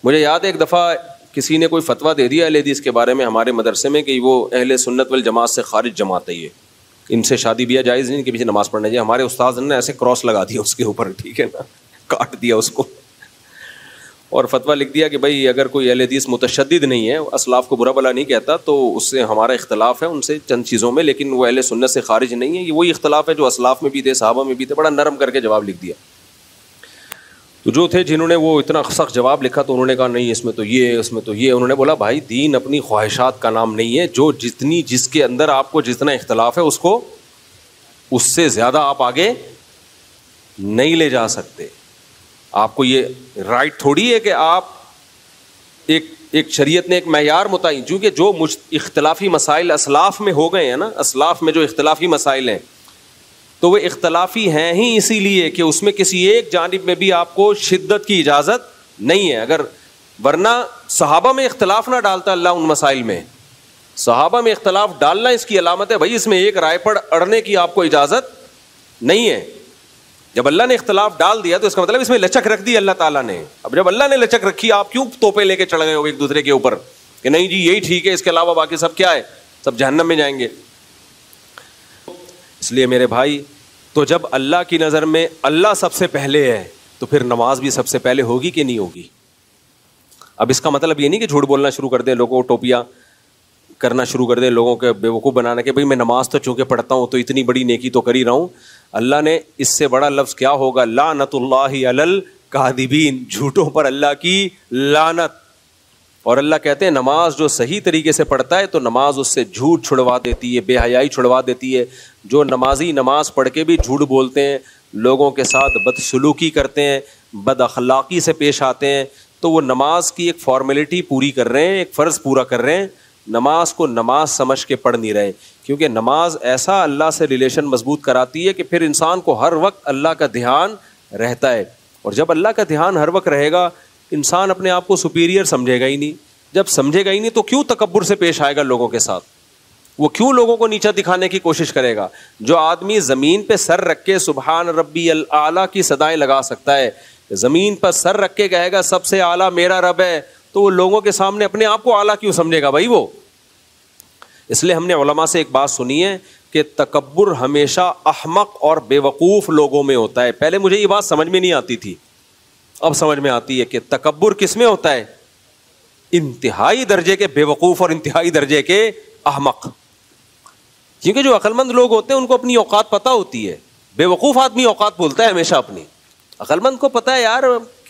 مجھے یاد ہے ایک دفعہ کسی نے کوئی فتویٰ دے دیا اہل حدیث کے بارے میں ہمارے مدرسے میں کہ وہ اہل سنت والجماعت سے خارج جماعت ہے, یہ ان سے شادی بیاہ جائز نہیں, ان کے پیچھے نماز پڑھنا چاہیے. ہمارے استاذ نے ایسے کراس لگا دیا اس کے اوپر, ٹھیک ہے نا, کاٹ دیا اس کو, اور فتویٰ لکھ دیا کہ بھائی اگر کوئی اہل حدیث متشدد نہیں ہے, اسلاف کو برا بلا نہیں کہتا, تو اس سے ہمارا اختلاف ہے ان سے چند چیزوں میں, لیکن وہ اہل سنت سے خارج نہیں ہے. یہ وہی اختلاف ہے جو اسلاف میں بھی تھے, صحابہ میں بھی تھے. بڑا نرم کر کے جواب لکھ دیا. تو جو تھے جنہوں نے وہ اتنا سخت جواب لکھا تو انہوں نے کہا نہیں اس میں تو یہ, اس میں تو یہ. انہوں نے بولا بھائی دین اپنی خواہشات کا نام نہیں ہے, جو جس کے اندر آپ کو جتنا اختلاف ہے اس کو اس سے زیادہ آپ آگے نہیں لے جا سکتے. آپ کو یہ رائٹ تھوڑی ہے کہ آپ ایک شریعت نے ایک معیار متعین, چونکہ جو اختلافی مسائل اسلاف میں ہو گئے ہیں نا, اسلاف میں جو اختلافی مسائل ہیں تو وہ اختلافی ہیں ہی اسی لیے کہ اس میں کسی ایک جانب میں بھی آپ کو شدت کی اجازت نہیں ہے. اگر ورنہ صحابہ میں اختلاف نہ ڈالتا اللہ ان مسائل میں, صحابہ میں اختلاف ڈالنا اس کی علامت ہے بھائی اس میں ایک رائے پر اڑنے کی آپ کو اجازت نہیں ہے. جب اللہ نے اختلاف ڈال دیا تو اس کا مطلب اس میں لچک رکھ دی اللہ تعالیٰ نے. اب جب اللہ نے لچک رکھی, آپ کیوں توپے لے کے چڑھ گئے ہو ایک دوسرے کے اوپر کہ نہیں جی یہی ٹھیک ہے, اس کے علاوہ باقی سب کیا ہے, سب جہنم میں جائیں گے. اس لیے میرے بھائی, تو جب اللہ کی نظر میں اللہ سب سے پہلے ہے تو پھر نماز بھی سب سے پہلے ہوگی کہ نہیں ہوگی. اب اس کا مطلب یہ نہیں کہ جھوٹ بولنا شروع کر دیں, لوگوں کو ٹوپیاں کرنا شروع کر دیں, لوگوں کے بیوقوف بنانا کہ بھائی میں نماز تو چونکہ پڑھتا ہوں تو اتنی بڑی نیکی تو کر ہی رہا ہوں. اللہ نے اس سے بڑا لفظ کیا ہوگا, لعنت اللہ علی الکاذبین, جھوٹوں پر اللہ کی لعنت. اور اللہ کہتے ہیں نماز جو صحیح طریقے سے پڑھتا ہے تو نماز اس سے جھوٹ چھڑوا دیتی ہے, بے حیائی چھڑوا دیتی ہے. جو نمازی نماز پڑھ کے بھی جھوٹ بولتے ہیں, لوگوں کے ساتھ بدسلوکی کرتے ہیں, بد اخلاقی سے پیش آتے ہیں, تو وہ نماز کی ایک فارمیلٹی پوری کر رہے ہیں, ایک فرض پورا کر رہے ہیں, نماز کو نماز سمجھ کے پڑھ نہیں رہے. کیونکہ نماز ایسا اللہ سے ریلیشن مضبوط کراتی ہے کہ پھر انسان کو ہر وقت اللہ کا دھیان رہتا ہے. اور جب اللہ کا دھیان ہر وقت رہے گا انسان اپنے آپ کو سپیریئر سمجھے گا ہی نہیں. جب سمجھے گا ہی نہیں تو کیوں تکبر سے پیش آئے گا لوگوں کے ساتھ, وہ کیوں لوگوں کو نیچا دکھانے کی کوشش کرے گا. جو آدمی زمین پہ سر رکھ کے سبحان ربی الاعلیٰ کی صدائیں لگا سکتا ہے, زمین پر سر رکھ کے کہے گا سب سے اعلیٰ میرا رب ہے, تو وہ لوگوں کے سامنے اپنے آپ کو اعلیٰ کیوں سمجھے گا بھائی وہ. اس لیے ہم نے علماء سے ایک بات سنی ہے کہ تکبر ہمیشہ احمق اور بے وقوف لوگوں میں ہوتا ہے. پہلے مجھے یہ بات سمجھ میں نہیں آتی تھی, اب سمجھ میں آتی ہے کہ تکبر کس میں ہوتا ہے, انتہائی درجے کے بے وقوف اور انتہائی درجے کے احمق. کیونکہ جو عقل مند لوگ ہوتے ہیں ان کو اپنی اوقات پتہ ہوتی ہے, بے وقوف آدمی اوقات بولتا ہے ہمیشہ اپنی. عقل مند کو پتہ ہے یار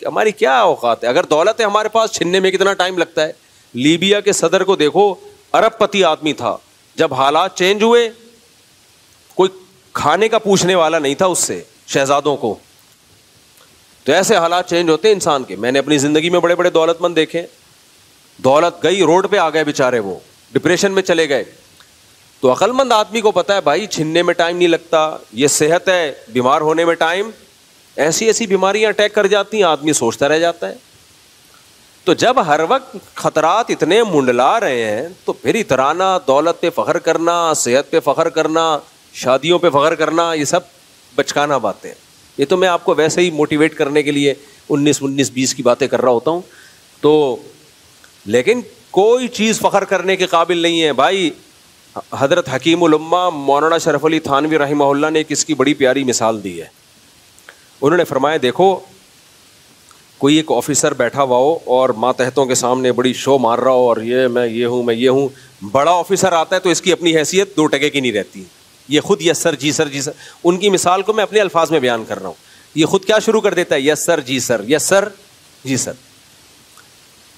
ہماری کیا اوقات ہے, اگر دولت ہے ہمارے پاس چھننے میں کتنا ٹائم لگتا ہے. لیبیا کے صدر کو دیکھو, ارب پتی آدمی تھا, جب حالات چینج ہوئے کوئی کھانے کا پوچھنے والا نہیں تھا اس سے, شہزادوں کو. تو ایسے حالات چینج ہوتے ہیں انسان کے. میں نے اپنی زندگی میں بڑے بڑے دولت مند دیکھے, دولت گئی روڈ پہ آ گئے بیچارے, وہ ڈپریشن میں چلے گئے. تو عقل مند آدمی کو پتا ہے بھائی چھننے میں ٹائم نہیں لگتا, یہ صحت ہے, بیمار ہونے میں ٹائم, ایسی ایسی بیماریاں اٹیک کر جاتی ہیں, آدمی سوچتا رہ جاتا ہے. تو جب ہر وقت خطرات اتنے منڈلا رہے ہیں تو پھر اترانا, دولت پہ فخر کرنا, صحت پہ فخر کرنا, شادیوں پہ فخر کرنا, یہ سب بچکانا باتیں. یہ تو میں آپ کو ویسے ہی موٹیویٹ کرنے کے لیے 19-20 کی باتیں کر رہا ہوتا ہوں. تو لیکن کوئی چیز فخر کرنے کے قابل نہیں ہے بھائی. حضرت حکیم الامہ مولانا شرف علی تھانوی رحمہ اللہ نے اس کی بڑی پیاری مثال دی ہے. انہوں نے فرمایا دیکھو کوئی ایک آفیسر بیٹھا ہوا ہو اور ماتحتوں کے سامنے بڑی شو مار رہا ہو, اور میں یہ ہوں. بڑا آفیسر آتا ہے تو اس کی اپنی حیثیت 2 ٹکے کی نہیں رہتی, یہ خود یس سر جی سر جی سر. ان کی مثال کو میں اپنے الفاظ میں بیان کر رہا ہوں. یہ خود کیا شروع کر دیتا ہے, یس سر جی سر, یس سر جی سر.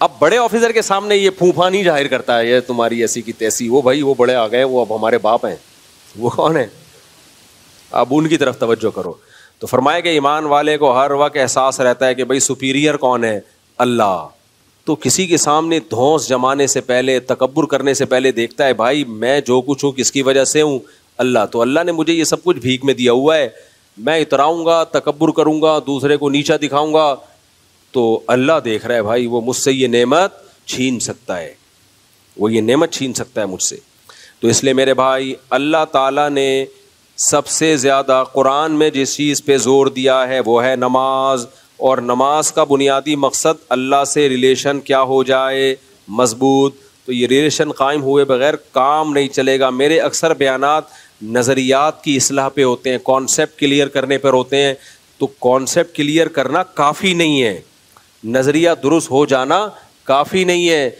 اب بڑے آفیسر کے سامنے یہ پھوپھا نہیں ظاہر کرتا ہے, یہ تمہاری ایسی کی تیسی, وہ بھائی وہ بڑے آ گئے, وہ اب ہمارے باپ ہیں. وہ کون ہیں, اب ان کی طرف توجہ کرو. تو فرمایا کہ ایمان والے کو ہر وقت احساس رہتا ہے کہ بھائی سپیریئر کون ہے, اللہ. تو کسی کے سامنے دھونس جمانے سے پہلے, تکبر کرنے سے پہلے دیکھتا ہے بھائی میں جو کچھ ہوں کس کی وجہ سے ہوں, اللہ. تو اللہ نے مجھے یہ سب کچھ بھیک میں دیا ہوا ہے, میں اتراؤں گا, تکبر کروں گا, دوسرے کو نیچا دکھاؤں گا, تو اللہ دیکھ رہا ہے بھائی وہ مجھ سے یہ نعمت چھین سکتا ہے, وہ یہ نعمت چھین سکتا ہے مجھ سے. تو اس لیے میرے بھائی اللہ تعالیٰ نے سب سے زیادہ قرآن میں جس چیز پہ زور دیا ہے وہ ہے نماز. اور نماز کا بنیادی مقصد اللہ سے ریلیشن کیا ہو جائے, مضبوط. تو یہ ریلیشن قائم ہوئے بغیر کام نہیں چلے گا. میرے اکثر بیانات نظریات کی اصلاح پہ ہوتے ہیں, کانسیپٹ کلیئر کرنے پر ہوتے ہیں. تو کانسیپٹ کلیئر کرنا کافی نہیں ہے, نظریہ درست ہو جانا کافی نہیں ہے.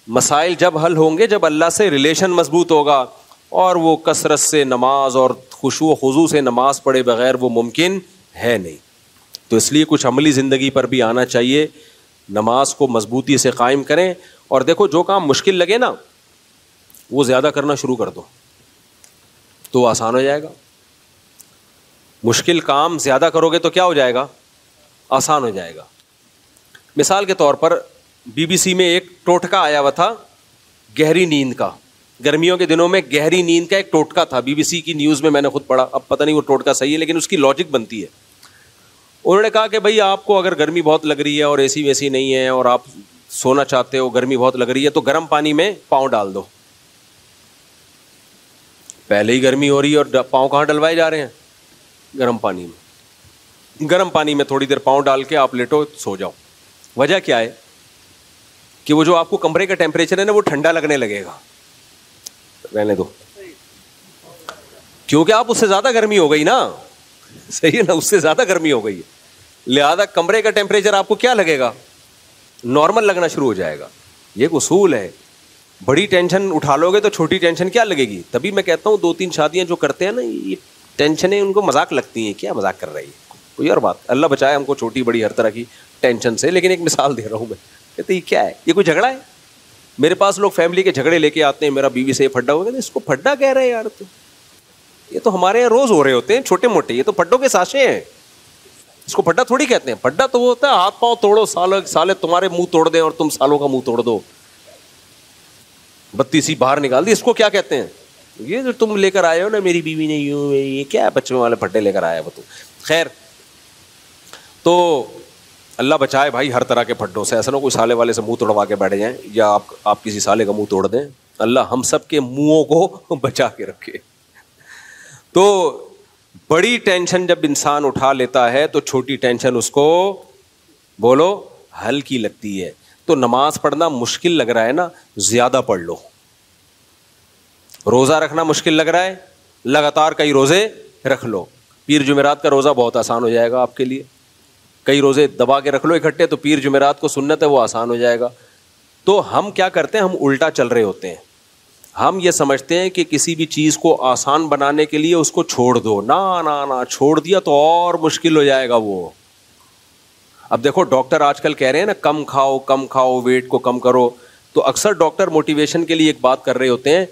مسائل جب حل ہوں گے جب اللہ سے ریلیشن مضبوط ہوگا, اور وہ کثرت سے نماز اور خشوع و خضوع سے نماز پڑھے بغیر وہ ممکن ہے نہیں. تو اس لیے کچھ عملی زندگی پر بھی آنا چاہیے, نماز کو مضبوطی سے قائم کریں. اور دیکھو جو کام مشکل لگے نا وہ زیادہ کرنا شروع کر دو تو آسان ہو جائے گا. مشکل کام زیادہ کرو گے تو کیا ہو جائے گا, آسان ہو جائے گا. مثال کے طور پر BBC میں ایک ٹوٹکا آیا ہوا تھا گہری نیند کا. گرمیوں کے دنوں میں گہری نیند کا ایک ٹوٹکا تھا, BBC کی نیوز میں نے خود پڑھا. اب پتہ نہیں وہ ٹوٹکا صحیح ہے لیکن اس کی لاجک بنتی ہے. انہوں نے کہا کہ بھائی آپ کو اگر گرمی بہت لگ رہی ہے اور AC ویسی نہیں ہے اور آپ سونا چاہتے ہو, گرمی بہت لگ رہی ہے, تو گرم پانی میں پاؤں ڈال دو. پہلے ہی گرمی ہو رہی ہے اور پاؤں کہاں ڈلوائے جا رہے ہیں, گرم پانی میں. گرم پانی میں تھوڑی دیر پاؤں ڈال کے آپ لیٹو, سو جاؤ. وجہ کیا ہے کہ وہ جو آپ کو کمرے کا ٹیمپریچر ہے نا وہ ٹھنڈا لگنے لگے گا, رہنے دو, کیونکہ آپ اس سے زیادہ گرمی ہو گئی نا, صحیح ہے نا, اس سے زیادہ گرمی ہو گئی, لہذا کمرے کا ٹیمپریچر آپ کو کیا لگے گا, نارمل لگنا شروع ہو جائے گا. یہ ایک اصول ہے. بڑی ٹینشن اٹھا لو گے تو چھوٹی ٹینشن کیا لگے گی. تبھی میں کہتا ہوں 2-3 شادیاں جو کرتے ہیں نا یہ ٹینشنیں ان کو مذاق لگتی ہیں, کیا مذاق کر رہی ہے, کوئی اور بات. اللہ بچائے ہم کو چھوٹی بڑی ہر طرح کی ٹینشن سے. لیکن ایک مثال دے رہا ہوں میں, کہتے یہ کیا ہے, یہ کوئی جھگڑا ہے. میرے پاس لوگ فیملی کے جھگڑے لے کے آتے ہیں, میرا بیوی سے یہ پھڈا ہو گیا, اس کو پھڈا کہہ رہے ہیں یار, تو یہ تو ہمارے یہاں روز ہو رہے ہوتے ہیں چھوٹے موٹے, یہ تو پھڈوں کے ساشے ہیں, اس کو پھڈا تھوڑی کہتے ہیں. پھڈا تو وہ ہوتا ہے ہاتھ پاؤں توڑو, سالے تمہارے منہ توڑ دیں اور تم سالوں کا منہ توڑ دو, بتی سی باہر نکال دی, اس کو کیا کہتے ہیں. یہ جو تم لے کر آئے ہو نا میری بیوی نے یوں, یہ کیا بچوں والے پھڈے لے کر آیا وہ تو. خیر, تو اللہ بچائے بھائی ہر طرح کے پھڈوں سے. ایسا نہ کوئی سالے والے سے منہ توڑوا کے بیٹھ جائیں, یا آپ کسی سالے کا منہ توڑ دیں. اللہ ہم سب کے منہوں کو بچا کے رکھے. تو بڑی ٹینشن جب انسان اٹھا لیتا ہے تو چھوٹی ٹینشن اس کو بولو ہلکی لگتی ہے. تو نماز پڑھنا مشکل لگ رہا ہے نا, زیادہ پڑھ لو. روزہ رکھنا مشکل لگ رہا ہے, لگاتار کئی روزے رکھ لو. پیر جمعرات کا روزہ بہت آسان ہو جائے گا آپ کے لیے. کئی روزے دبا کے رکھ لو اکٹھے, تو پیر جمعرات کو سنت ہے وہ آسان ہو جائے گا. تو ہم کیا کرتے ہیں, ہم الٹا چل رہے ہوتے ہیں. ہم یہ سمجھتے ہیں کہ کسی بھی چیز کو آسان بنانے کے لیے اس کو چھوڑ دو. نہ چھوڑ دیا تو اور مشکل ہو جائے گا وہ. اب دیکھو ڈاکٹر آج کل کہہ رہے ہیں نا کم کھاؤ, ویٹ کو کم کرو. تو اکثر ڈاکٹر موٹیویشن کے لیے ایک بات کر رہے ہوتے ہیں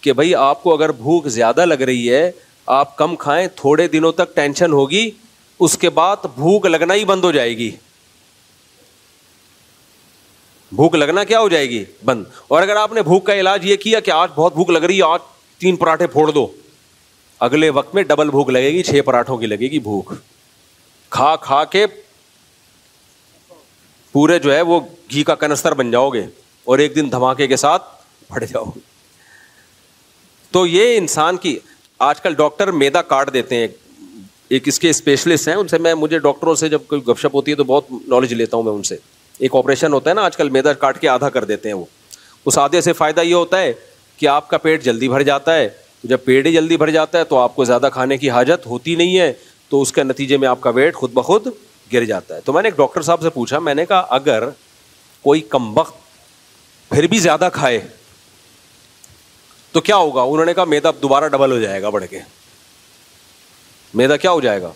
کہ بھائی آپ کو اگر بھوک زیادہ لگ رہی ہے, آپ کم کھائیں, تھوڑے دنوں تک ٹینشن ہوگی, اس کے بعد بھوک لگنا ہی بند ہو جائے گی. بھوک لگنا کیا ہو جائے گی, بند. اور اگر آپ نے بھوک کا علاج یہ کیا کہ آج بہت بھوک لگ رہی ہے, آج 3 پراٹھے پھوڑ دو, اگلے وقت میں ڈبل بھوک لگے گی, 6 پراٹھوں کی لگے گی بھوک. کھا کے پورے جو ہے وہ گھی کا کنستر بن جاؤ گے, اور ایک دن دھماکے کے ساتھ پھٹ جاؤ گے. تو یہ انسان کی آج کل ڈاکٹر میدا کاٹ دیتے ہیں. ایک اس کے اسپیشلسٹ ہیں, ان سے مجھے ڈاکٹروں سے جب کوئی گپ شپ ہوتی ہے تو بہت نالج لیتا ہوں میں ان سے. ایک آپریشن ہوتا ہے نا آج کل, میدا کاٹ کے آدھا کر دیتے ہیں وہ. اس آدھے سے فائدہ یہ ہوتا ہے کہ آپ کا پیٹ جلدی بھر جاتا ہے. جب پیٹ ہی جلدی بھر جاتا ہے تو آپ کو زیادہ کھانے کی حاجت ہوتی نہیں ہے, تو اس کے نتیجے میں آپ کا ویٹ خود بخود گر جاتا ہے. تو میں نے ایک ڈاکٹر صاحب سے پوچھا, میں نے کہا اگر کوئی کمبخت پھر بھی زیادہ کھائے تو کیا ہوگا؟ انہوں نے کہا میدا دوبارہ ڈبل ہو جائے گا بڑھ کے. میدا کیا ہو جائے گا؟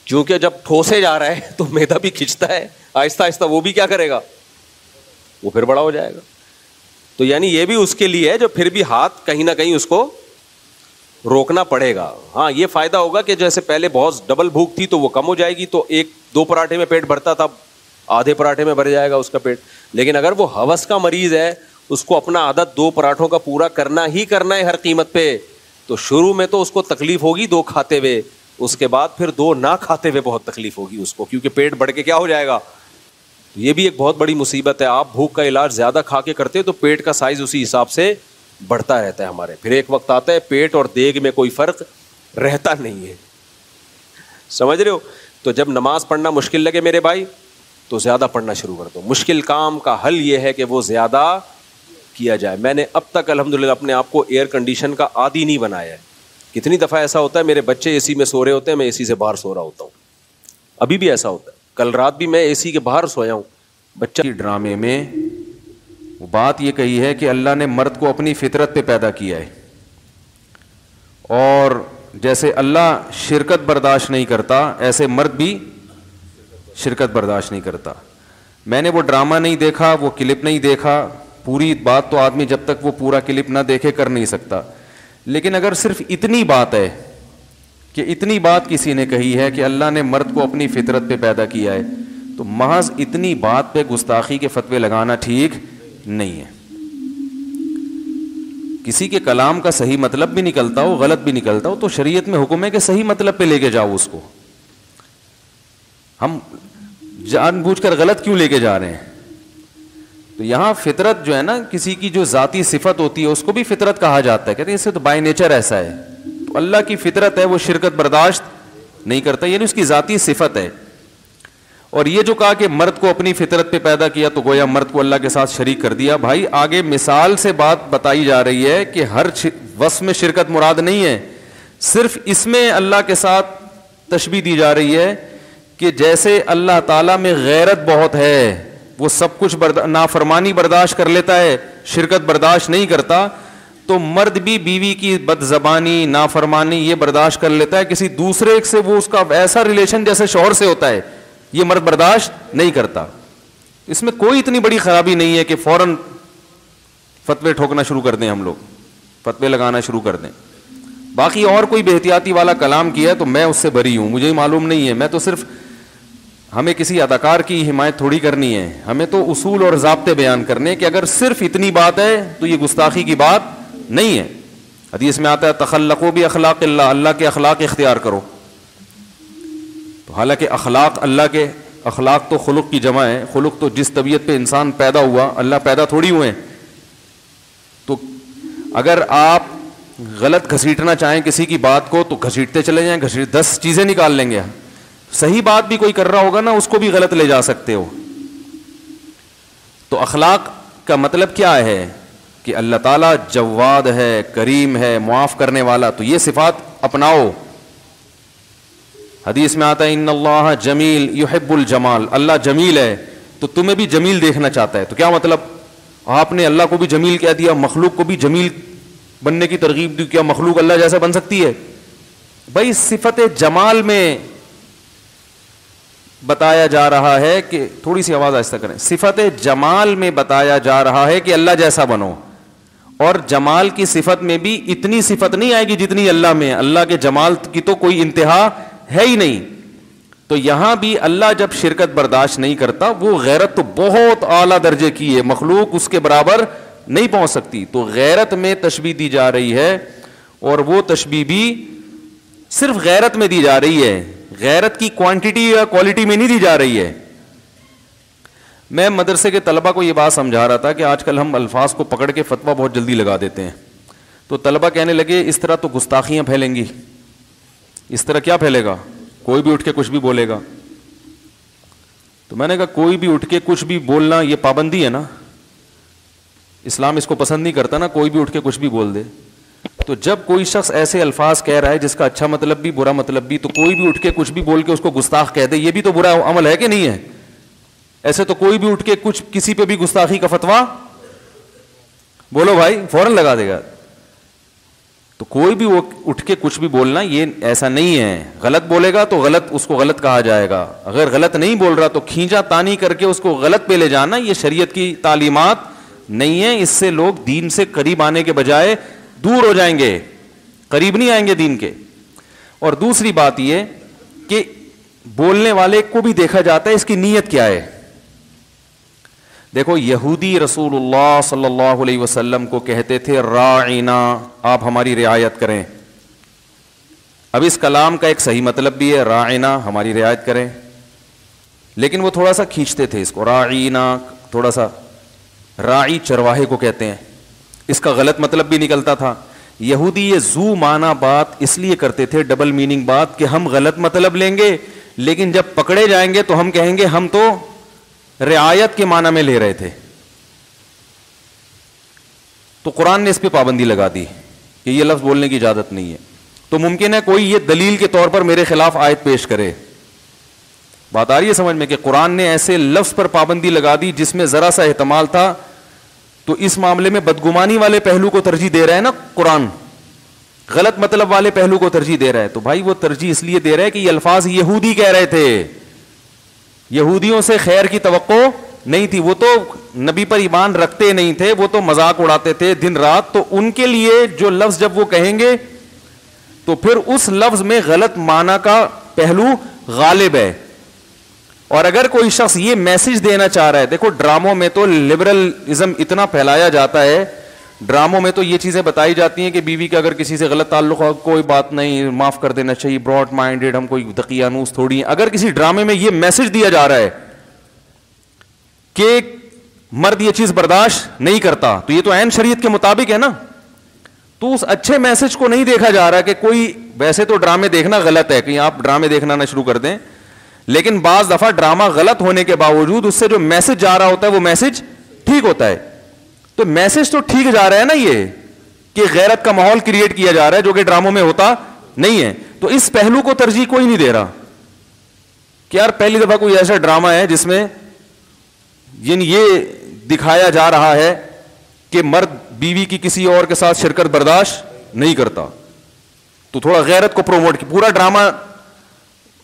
کیونکہ جب ٹھوسے جا رہا ہے تو میدا بھی کھنچتا ہے آہستہ آہستہ, وہ بھی کیا کرے گا, وہ پھر بڑا ہو جائے گا. تو یعنی یہ بھی اس کے لیے ہے جو پھر بھی ہاتھ کہیں نہ کہیں اس کو روکنا پڑے گا. ہاں یہ فائدہ ہوگا کہ جیسے پہلے بہت ڈبل بھوک تھی تو وہ کم ہو جائے گی, تو 1-2 پراٹھے میں پیٹ بھرتا تھا, آدھے پراٹھے میں بھر جائے گا اس کا پیٹ. لیکن اگر وہ ہوس کا مریض ہے, اس کو اپنا عادت 2 پراٹھوں کا پورا کرنا ہی کرنا ہے ہر قیمت پہ, تو شروع میں تو اس کو تکلیف ہوگی 2 کھاتے ہوئے, اس کے بعد پھر 2 نہ کھاتے ہوئے بہت تکلیف ہوگی اس کو, کیونکہ پیٹ بڑھ کے کیا ہو جائے گا. یہ بھی ایک بہت بڑی مصیبت ہے. آپ بھوک کا علاج زیادہ کھا کے کرتے ہو تو پیٹ کا سائز اسی حساب سے بڑھتا رہتا ہے ہمارے. پھر ایک وقت آتا ہے پیٹ اور دیگ میں کوئی فرق رہتا نہیں ہے. سمجھ رہے ہو؟ تو جب نماز پڑھنا مشکل لگے میرے بھائی تو زیادہ پڑھنا شروع کر دو. مشکل کام کا حل یہ ہے کہ وہ زیادہ کیا جائے. میں نے اب تک الحمدللہ اپنے آپ کو ایئر کنڈیشن کا عادی نہیں بنایا ہے. کتنی دفعہ ایسا ہوتا ہے میرے بچے اے سی میں سو رہے ہوتے ہیں, میں اے سی سے باہر سو رہا ہوتا ہوں. ابھی بھی ایسا ہوتا ہے. کل رات بھی میں اے سی کے باہر سویا ہوں. بچہ ڈرامے میں وہ بات یہ کہی ہے کہ اللہ نے مرد کو اپنی فطرت پہ پیدا کیا ہے, اور جیسے اللہ شرکت برداشت نہیں کرتا ایسے مرد بھی شرکت برداشت نہیں کرتا. میں نے وہ ڈرامہ نہیں دیکھا, وہ کلپ نہیں دیکھا, پوری بات تو آدمی جب تک وہ پورا کلپ نہ دیکھے کر نہیں سکتا. لیکن اگر صرف اتنی بات ہے کہ اتنی بات کسی نے کہی ہے کہ اللہ نے مرد کو اپنی فطرت پہ پیدا کیا ہے, تو محض اتنی بات پہ گستاخی کے فتوے لگانا ٹھیک نہیں ہے. کسی کے کلام کا صحیح مطلب بھی نکلتا ہو, غلط بھی نکلتا ہو, تو شریعت میں حکم ہے کہ صحیح مطلب پہ لے کے جاؤ اس کو. ہم جان بوجھ کر غلط کیوں لے کے جا رہے ہیں؟ تو یہاں فطرت جو ہے نا, کسی کی جو ذاتی صفت ہوتی ہے اس کو بھی فطرت کہا جاتا ہے. کہتے ہیں اس سے تو بائی نیچر ایسا ہے. تو اللہ کی فطرت ہے وہ شرکت برداشت نہیں کرتا, یعنی اس کی ذاتی صفت ہے. اور یہ جو کہا کہ مرد کو اپنی فطرت پہ پیدا کیا تو گویا مرد کو اللہ کے ساتھ شریک کر دیا. بھائی آگے مثال سے بات بتائی جا رہی ہے کہ ہر وصف میں شرکت مراد نہیں ہے, صرف اس میں اللہ کے ساتھ تشبیہ دی جا رہی ہے کہ جیسے اللہ تعالیٰ میں غیرت بہت ہے, وہ سب کچھ نافرمانی برداشت کر لیتا ہے, شرکت برداشت نہیں کرتا, تو مرد بھی بیوی کی بد زبانی نافرمانی یہ برداشت کر لیتا ہے. کسی دوسرے سے وہ اس کا ایسا ریلیشن جیسے شوہر سے ہوتا ہے یہ مرد برداشت نہیں کرتا. اس میں کوئی اتنی بڑی خرابی نہیں ہے کہ فوراً فتوے ٹھوکنا شروع کر دیں, ہم لوگ فتوے لگانا شروع کر دیں. باقی اور کوئی بے احتیاطی والا کلام کیا ہے تو میں اس سے بری ہوں, مجھے معلوم نہیں ہے. میں تو صرف, ہمیں کسی اداکار کی حمایت تھوڑی کرنی ہے, ہمیں تو اصول اور ضابطے بیان کرنے کہ اگر صرف اتنی بات ہے تو یہ گستاخی کی بات نہیں ہے. حدیث میں آتا ہے تخلقوا باخلاق اللہ، اللہ کے اخلاق اختیار کرو. تو حالانکہ اخلاق اللہ کے اخلاق تو خلق کی جمع ہے. خلق تو جس طبیعت پہ انسان پیدا ہوا، اللہ پیدا تھوڑی ہوئے ہیں. تو اگر آپ غلط گھسیٹنا چاہیں کسی کی بات کو تو گھسیٹتے چلے جائیں، 10 چیزیں نکال لیں گے. صحیح بات بھی کوئی کر رہا ہوگا نا، اس کو بھی غلط لے جا سکتے ہو. تو اخلاق کا مطلب کیا ہے کہ اللہ تعالیٰ جواد ہے، کریم ہے، معاف کرنے والا. تو یہ صفات اپناؤ. حدیث میں آتا ہے ان اللہ جمیل یحب الجمال، اللہ جمیل ہے تو تمہیں بھی جمیل دیکھنا چاہتا ہے. تو کیا مطلب؟ آپ نے اللہ کو بھی جمیل کہہ دیا، مخلوق کو بھی جمیل بننے کی ترغیب دی. کیا مخلوق اللہ جیسا بن سکتی ہے؟ بھائی صفت جمال میں بتایا جا رہا ہے کہ تھوڑی سی آواز آہستہ کریں. صفت جمال میں بتایا جا رہا ہے کہ اللہ جیسا بنو. اور جمال کی صفت میں بھی اتنی صفت نہیں آئے گی جتنی اللہ میں ہے. اللہ کے جمال کی تو کوئی انتہا ہے ہی نہیں. تو یہاں بھی اللہ جب شرکت برداشت نہیں کرتا، وہ غیرت تو بہت اعلیٰ درجے کی ہے، مخلوق اس کے برابر نہیں پہنچ سکتی. تو غیرت میں تشبیہ دی جا رہی ہے، اور وہ تشبیہ بھی صرف غیرت میں دی جا رہی ہے، غیرت کی کوانٹٹی یا کوالٹی میں نہیں دی جا رہی ہے. میں مدرسے کے طلبہ کو یہ بات سمجھا رہا تھا کہ آج کل ہم الفاظ کو پکڑ کے فتویٰ بہت جلدی لگا دیتے ہیں. تو طلبہ کہنے لگے اس طرح تو گستاخیاں پھیلیں گی. اس طرح کیا پھیلے گا؟ کوئی بھی اٹھ کے کچھ بھی بولے گا. تو میں نے کہا کوئی بھی اٹھ کے کچھ بھی بولنا یہ پابندی ہے نا، اسلام اس کو پسند نہیں کرتا نا، کوئی بھی اٹھ کے کچھ بھی بول دے. تو جب کوئی شخص ایسے الفاظ کہہ رہا ہے جس کا اچھا مطلب بھی برا مطلب بھی، تو کوئی بھی اٹھ کے کچھ بھی بول کے اس کو گستاخ کہہ دے، یہ بھی تو برا عمل ہے کہ نہیں ہے؟ ایسے تو کوئی بھی اٹھ کے کچھ کسی پہ بھی گستاخی کا فتویٰ بولو بھائی فوراً لگا دے گا. تو کوئی بھی وہ اٹھ کے کچھ بھی بولنا یہ ایسا نہیں ہے. غلط بولے گا تو غلط، اس کو غلط کہا جائے گا. اگر غلط نہیں بول رہا تو کھینچا تانی کر کے اس کو غلط پہ لے جانا یہ شریعت کی تعلیمات نہیں ہے. اس سے لوگ دین سے قریب آنے کے بجائے دور ہو جائیں گے، قریب نہیں آئیں گے دین کے. اور دوسری بات یہ کہ بولنے والے کو بھی دیکھا جاتا ہے اس کی نیت کیا ہے. دیکھو یہودی رسول اللہ صلی اللہ علیہ وسلم کو کہتے تھے راعنا، آپ ہماری رعایت کریں. اب اس کلام کا ایک صحیح مطلب بھی ہے راعنا، ہماری رعایت کریں، لیکن وہ تھوڑا سا کھینچتے تھے اس کو. راعینا تھوڑا سا، راعی چرواہے کو کہتے ہیں، اس کا غلط مطلب بھی نکلتا تھا. یہودی یہ زو معنی بات اس لیے کرتے تھے، ڈبل میننگ بات، کہ ہم غلط مطلب لیں گے لیکن جب پکڑے جائیں گے تو ہم کہیں گے ہم تو رعایت کے معنی میں لے رہے تھے. تو قرآن نے اس پہ پابندی لگا دی کہ یہ لفظ بولنے کی اجازت نہیں ہے. تو ممکن ہے کوئی یہ دلیل کے طور پر میرے خلاف آیت پیش کرے. بات آ رہی ہے سمجھ میں کہ قرآن نے ایسے لفظ پر پابندی لگا دی جس میں ذرا سا احتمال تھا. تو اس معاملے میں بدگمانی والے پہلو کو ترجیح دے رہا ہے نا قرآن، غلط مطلب والے پہلو کو ترجیح دے رہا ہے. تو بھائی وہ ترجیح اس لیے دے رہا ہے کہ یہ الفاظ یہودی کہہ رہے تھے، یہودیوں سے خیر کی توقع نہیں تھی. وہ تو نبی پر ایمان رکھتے نہیں تھے، وہ تو مذاق اڑاتے تھے دن رات. تو ان کے لیے جو لفظ جب وہ کہیں گے تو پھر اس لفظ میں غلط معنی کا پہلو غالب ہے. اور اگر کوئی شخص یہ میسج دینا چاہ رہا ہے، دیکھو ڈراموں میں تو لبرلزم اتنا پھیلایا جاتا ہے، ڈراموں میں تو یہ چیزیں بتائی جاتی ہیں کہ بیوی کا اگر کسی سے غلط تعلق ہو کوئی بات نہیں، معاف کر دینا چاہیے، براڈ مائنڈیڈ، ہم کوئی دقیانوس تھوڑی ہیں. اگر کسی ڈرامے میں یہ میسج دیا جا رہا ہے کہ مرد یہ چیز برداشت نہیں کرتا، تو یہ تو عین شریعت کے مطابق ہے نا. تو اس اچھے میسج کو نہیں دیکھا جا رہا کہ کوئی، ویسے تو ڈرامے دیکھنا غلط ہے، کہیں آپ ڈرامے دیکھنا نہ شروع کر دیں، لیکن بعض دفعہ ڈرامہ غلط ہونے کے باوجود اس سے جو میسج جا رہا ہوتا ہے وہ میسج ٹھیک ہوتا ہے. تو میسج تو ٹھیک جا رہا ہے نا، یہ کہ غیرت کا ماحول کریٹ کیا جا رہا ہے جو کہ ڈراموں میں ہوتا نہیں ہے. تو اس پہلو کو ترجیح کوئی نہیں دے رہا کہ یار پہلی دفعہ کوئی ایسا ڈرامہ ہے جس میں یعنی یہ دکھایا جا رہا ہے کہ مرد بیوی کی کسی اور کے ساتھ شرکت برداشت نہیں کرتا. تو تھوڑا غیرت کو پروموٹ کی، پورا ڈرامہ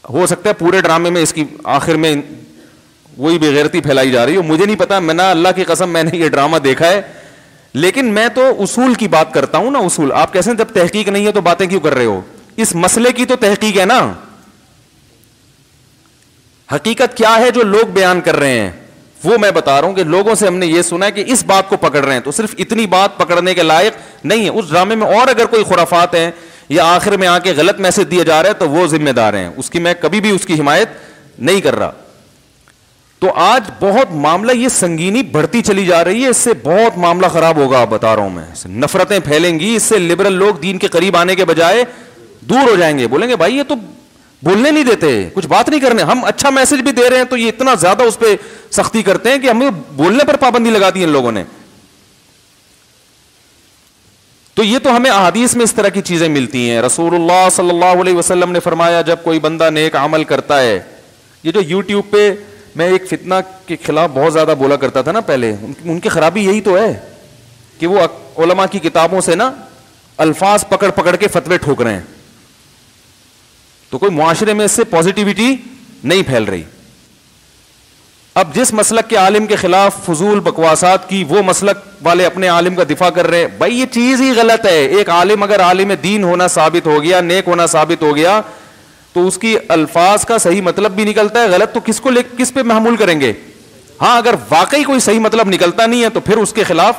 ہو سکتا ہے پورے ڈرامے میں اس کی آخر میں وہی بے غیرتی پھیلائی جا رہی ہو. مجھے نہیں پتا، میں نہ اللہ کی قسم میں نے یہ ڈرامہ دیکھا ہے، لیکن میں تو اصول کی بات کرتا ہوں نا. اصول آپ کیسے جب تحقیق نہیں ہے تو باتیں کیوں کر رہے ہو؟ اس مسئلے کی تو تحقیق ہے نا. حقیقت کیا ہے جو لوگ بیان کر رہے ہیں؟ وہ میں بتا رہا ہوں کہ لوگوں سے ہم نے یہ سنا ہے کہ اس بات کو پکڑ رہے ہیں, تو صرف اتنی بات پکڑنے کے لائق نہیں ہے. اس ڈرامے میں اور اگر کوئی خرافات ہیں یا آخر میں آ کے غلط میسج دیا جا رہا ہے تو وہ ذمہ دار ہیں, اس کی میں کبھی بھی اس کی حمایت نہیں کر رہا. تو آج بہت معاملہ یہ سنگینی بڑھتی چلی جا رہی ہے, اس سے بہت معاملہ خراب ہوگا, بتا رہا ہوں میں. نفرتیں پھیلیں گی, اس سے لبرل لوگ دین کے قریب آنے کے بجائے دور ہو جائیں گے, بولیں گے بھائی یہ تو بولنے نہیں دیتے, کچھ بات نہیں کرنے, ہم اچھا میسج بھی دے رہے ہیں تو یہ اتنا زیادہ اس پہ سختی کرتے ہیں کہ ہمیں بولنے پر پابندی لگا دی ان لوگوں نے. تو یہ تو ہمیں احادیث میں اس طرح کی چیزیں ملتی ہیں. رسول اللہ صلی اللہ علیہ وسلم نے فرمایا جب کوئی بندہ نیک عمل کرتا ہے, یہ جو یوٹیوب پہ میں ایک فتنہ کے خلاف بہت زیادہ بولا کرتا تھا نا پہلے, ان کی خرابی یہی تو ہے کہ وہ علماء کی کتابوں سے نا الفاظ پکڑ پکڑ کے فتوے ٹھوک رہے ہیں, تو کوئی معاشرے میں اس سے پازیٹیوٹی نہیں پھیل رہی. اب جس مسلک کے عالم کے خلاف فضول بکواسات کی, وہ مسلک والے اپنے عالم کا دفاع کر رہے ہیں. بھائی یہ چیز ہی غلط ہے. ایک عالم اگر عالم دین ہونا ثابت ہو گیا, نیک ہونا ثابت ہو گیا, تو اس کی الفاظ کا صحیح مطلب بھی نکلتا ہے, غلط تو کس پہ محمول کریں گے. ہاں اگر واقعی کوئی صحیح مطلب نکلتا نہیں ہے تو پھر اس کے خلاف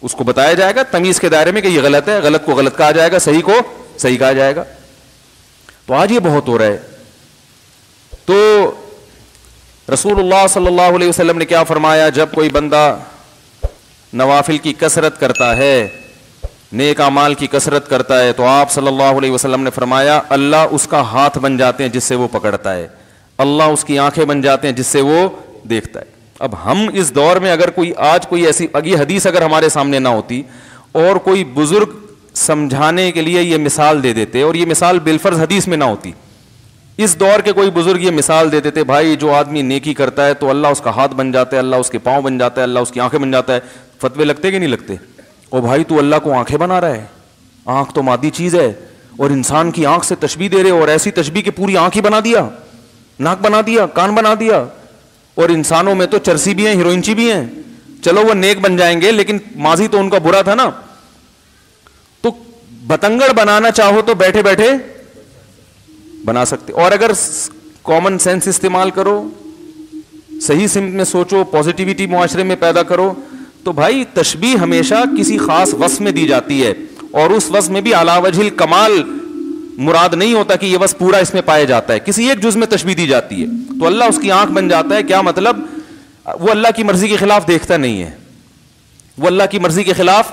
اس کو بتایا جائے گا تمیز کے دائرے میں کہ یہ غلط ہے, غلط کو غلط کہا جائے گا, صحیح کو صحیح کہا جائے گا. تو آج یہ بہت ہو رہا ہے. تو رسول اللہ صلی اللہ علیہ وسلم نے کیا فرمایا, جب کوئی بندہ نوافل کی کثرت کرتا ہے, نیک اعمال کی کثرت کرتا ہے, تو آپ صلی اللہ علیہ وسلم نے فرمایا اللہ اس کا ہاتھ بن جاتے ہیں جس سے وہ پکڑتا ہے, اللہ اس کی آنکھیں بن جاتے ہیں جس سے وہ دیکھتا ہے. اب ہم اس دور میں اگر کوئی آج کوئی ایسی یہ حدیث اگر ہمارے سامنے نہ ہوتی اور کوئی بزرگ سمجھانے کے لیے یہ مثال دے دیتے, اور یہ مثال بالفرض حدیث میں نہ ہوتی, اس دور کے کوئی بزرگ یہ مثال دے دیتے, بھائی جو آدمی نیکی کرتا ہے تو اللہ اس کا ہاتھ بن جاتا ہے, اللہ اس کے پاؤں بن جاتا ہے, اللہ اس کی آنکھیں بن جاتا ہے. فتوے لگتے کہ نہیں لگتے؟ او بھائی تو اللہ کو آنکھیں بنا رہا ہے, آنکھ تو مادی چیز ہے, اور انسان کی آنکھ سے تشبیہ دے رہے, اور ایسی تشبیہ کہ پوری آنکھ ہی بنا دیا, ناک بنا دیا, کان بنا دیا. اور انسانوں میں تو چرسی بھی ہیں, ہیروئنچی بھی ہیں. چلو وہ نیک بن جائیں گے لیکن ماضی تو ان کا برا تھا نا. تو بتنگڑ بنانا چاہو تو بیٹھے بیٹھے بنا سکتے, اور اگر کامن سینس استعمال کرو, صحیح سمت میں سوچو, پازیٹیوٹی معاشرے میں پیدا کرو, تو بھائی تشبیہ ہمیشہ کسی خاص وصف میں دی جاتی ہے, اور اس وصف میں بھی علی وجہ الکمال مراد نہیں ہوتا کہ یہ وصف پورا اس میں پایا جاتا ہے, کسی ایک جز میں تشبیہ دی جاتی ہے. تو اللہ اس کی آنکھ بن جاتا ہے, کیا مطلب؟ وہ اللہ کی مرضی کے خلاف دیکھتا نہیں ہے, وہ اللہ کی مرضی کے خلاف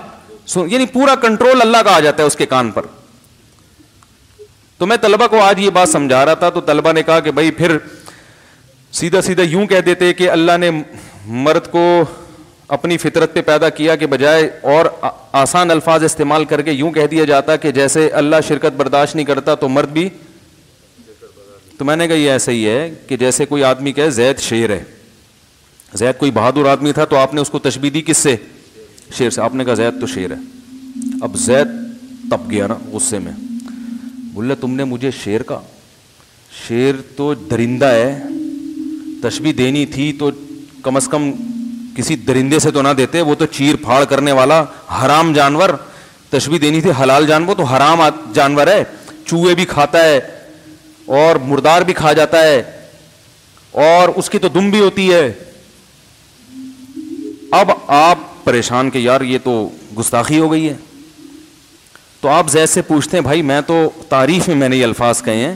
یعنی پورا کنٹرول اللہ کا آ جاتا ہے اس کے کان پر. تو میں طلبہ کو آج یہ بات سمجھا رہا تھا, تو طلبہ نے کہا کہ بھائی پھر سیدھا سیدھا یوں کہہ دیتے کہ اللہ نے مرد کو اپنی فطرت پہ پیدا کیا کہ بجائے اور آسان الفاظ استعمال کر کے یوں کہہ دیا جاتا کہ جیسے اللہ شرکت برداشت نہیں کرتا تو مرد بھی. تو میں نے کہا یہ ایسا ہی ہے کہ جیسے کوئی آدمی کہے زید شیر ہے, زید کوئی بہادر آدمی تھا تو آپ نے اس کو تشبیہ دی کس سے؟ شیر سے. آپ نے کہا زید تو شیر ہے. اب زید تپ گیا نا غصے میں, بولے تم نے مجھے شیر کہا, شیر تو درندہ ہے, تشبیہ دینی تھی تو کم از کم کسی درندے سے تو نہ دیتے, وہ تو چیر پھاڑ کرنے والا حرام جانور. تشبیہ دینی تھی حلال جانور, تو حرام جانور ہے, چوہے بھی کھاتا ہے اور مردار بھی کھا جاتا ہے, اور اس کی تو دم بھی ہوتی ہے. اب آپ پریشان کہ یار یہ تو گستاخی ہو گئی ہے. تو آپ زید سے پوچھتے ہیں بھائی میں تو تعریف میں نے یہ الفاظ کہے ہیں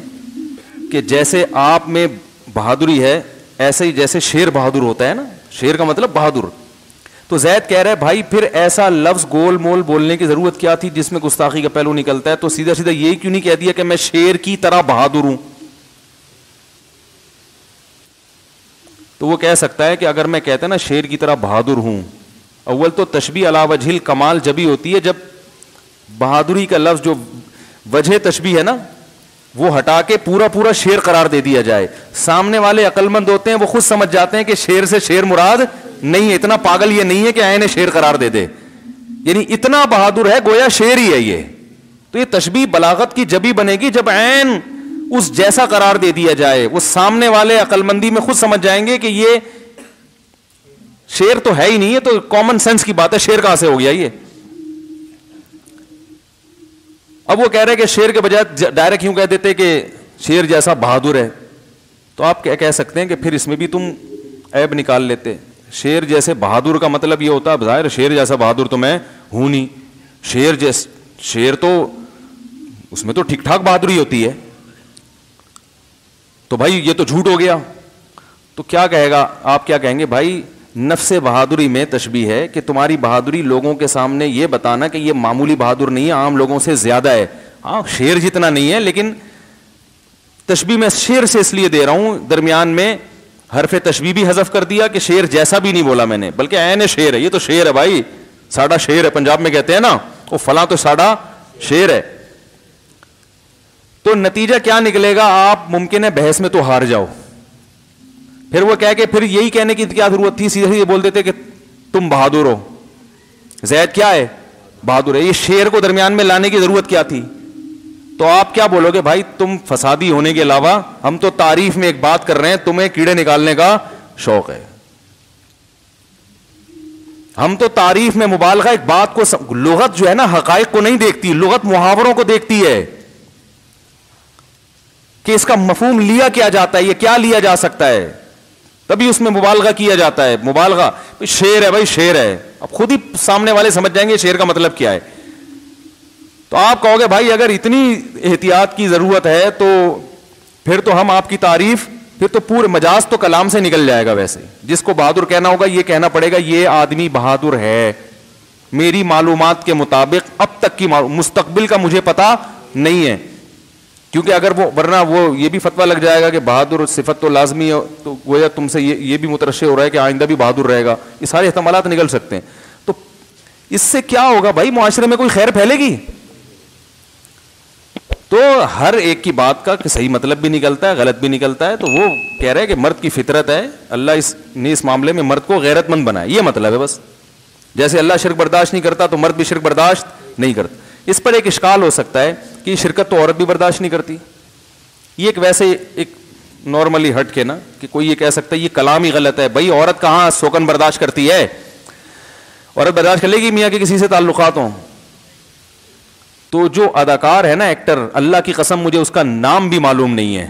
کہ جیسے آپ میں بہادری ہے ایسے ہی جیسے شیر بہادر ہوتا ہے نا, شیر کا مطلب بہادر. تو زید کہہ رہا ہے بھائی پھر ایسا لفظ گول مول بولنے کی ضرورت کیا تھی جس میں گستاخی کا پہلو نکلتا ہے, تو سیدھا سیدھا یہی کیوں نہیں کہہ دیا کہ میں شیر کی طرح بہادر ہوں. تو وہ کہہ سکتا ہے کہ اگر میں کہتا نا شیر کی طرح بہادر ہوں, اول تو تشبیہ علی وجہ الکمال جبھی ہوتی ہے جب بہادری کا لفظ جو وجہ تشبیہ ہے نا وہ ہٹا کے پورا پورا شیر قرار دے دیا جائے. سامنے والے عقل مند ہوتے ہیں, وہ خود سمجھ جاتے ہیں کہ شیر سے شیر مراد نہیں ہے, اتنا پاگل یہ نہیں ہے کہ عین شیر قرار دے دے, یعنی اتنا بہادر ہے گویا شیر ہی ہے یہ. تو یہ تشبیہ بلاغت کی جبھی بنے گی جب عین اس جیسا قرار دے دیا جائے. وہ سامنے والے عقل مندی میں خود سمجھ جائیں گے کہ یہ شیر تو ہے ہی نہیں, ہے تو کامن سینس کی بات ہے, شیر کہاں سے ہو گیا یہ. اب وہ کہہ رہے کہ شیر کے بجائے ڈائریکٹ یوں کہہ دیتے کہ شیر جیسا بہادر ہے, تو آپ کیا کہہ سکتے ہیں کہ پھر اس میں بھی تم عیب نکال لیتے. شیر جیسے بہادر کا مطلب یہ ہوتا ہے ظاہر شیر جیسا بہادر تو میں ہوں نہیں. شیر تو اس میں تو ٹھیک ٹھاک بہادری ہوتی ہے. تو بھائی یہ تو جھوٹ ہو گیا. تو کیا کہے گا, آپ کیا کہیں گے, بھائی نفس بہادری میں تشبیہ ہے کہ تمہاری بہادری لوگوں کے سامنے یہ بتانا کہ یہ معمولی بہادر نہیں ہے, عام لوگوں سے زیادہ ہے. ہاں شیر جتنا نہیں ہے, لیکن تشبیہ میں شیر سے اس لیے دے رہا ہوں, درمیان میں حرف تشبیہ بھی حذف کر دیا کہ شیر جیسا بھی نہیں بولا میں نے, بلکہ عین شیر ہے. یہ تو شیر ہے بھائی, ساڈا شیر ہے. پنجاب میں کہتے ہیں نا وہ فلاں تو ساڈا شیر ہے. تو نتیجہ کیا نکلے گا, آپ ممکن ہے بحث میں تو ہار جاؤ. پھر وہ کہہ کے پھر یہی کہنے کی کیا ضرورت تھی, سیدھے یہ بول دیتے کہ تم بہادر ہو, زید کیا ہے, بہادر ہے. یہ شیر کو درمیان میں لانے کی ضرورت کیا تھی؟ تو آپ کیا بولو گے, بھائی تم فسادی ہونے کے علاوہ ہم تو تعریف میں ایک بات کر رہے ہیں, تمہیں کیڑے نکالنے کا شوق ہے. ہم تو تعریف میں مبالغہ, ایک بات کو لغت جو ہے نا حقائق کو نہیں دیکھتی, لغت محاوروں کو دیکھتی ہے کہ اس کا مفہوم لیا کیا جاتا ہے, یہ کیا لیا جا سکتا ہے, تبھی اس میں مبالغہ کیا جاتا ہے. مبالغہ شیر ہے بھائی, شیر ہے, اب خود ہی سامنے والے سمجھ جائیں گے شیر کا مطلب کیا ہے. تو آپ کہو گے بھائی اگر اتنی احتیاط کی ضرورت ہے تو پھر تو ہم آپ کی تعریف, پھر تو پورے مجاز تو کلام سے نکل جائے گا. ویسے جس کو بہادر کہنا ہوگا یہ کہنا پڑے گا یہ آدمی بہادر ہے, میری معلومات کے مطابق اب تک کی مستقبل کا مجھے پتا نہیں ہے. کیونکہ اگر وہ ورنہ وہ یہ بھی فتویٰ لگ جائے گا کہ بہادر صفت تو لازمی ہے, تو گویا تم سے یہ بھی مترشح ہو رہا ہے کہ آئندہ بھی بہادر رہے گا. یہ سارے احتمالات نکل سکتے ہیں. تو اس سے کیا ہوگا بھائی, معاشرے میں کوئی خیر پھیلے گی؟ تو ہر ایک کی بات کا صحیح مطلب بھی نکلتا ہے, غلط بھی نکلتا ہے. تو وہ کہہ رہے ہیں کہ مرد کی فطرت ہے, اللہ نے اس معاملے میں مرد کو غیرت مند بنایا, یہ مطلب ہے بس. جیسے اللہ شرک برداشت نہیں کرتا تو مرد بھی شرک برداشت نہیں کرتا. اس پر ایک اشکال ہو سکتا ہے کہ یہ شرکت تو عورت بھی برداشت نہیں کرتی. یہ ایک ویسے ایک نارملی ہٹ کے نا کہ کوئی یہ کہہ سکتا ہے یہ کلام ہی غلط ہے. بھائی عورت کہاں سوکن برداشت کرتی ہے, عورت برداشت کر لے گی میاں کے کسی سے تعلقات ہوں. تو جو اداکار ہے نا, ایکٹر, اللہ کی قسم مجھے اس کا نام بھی معلوم نہیں ہے.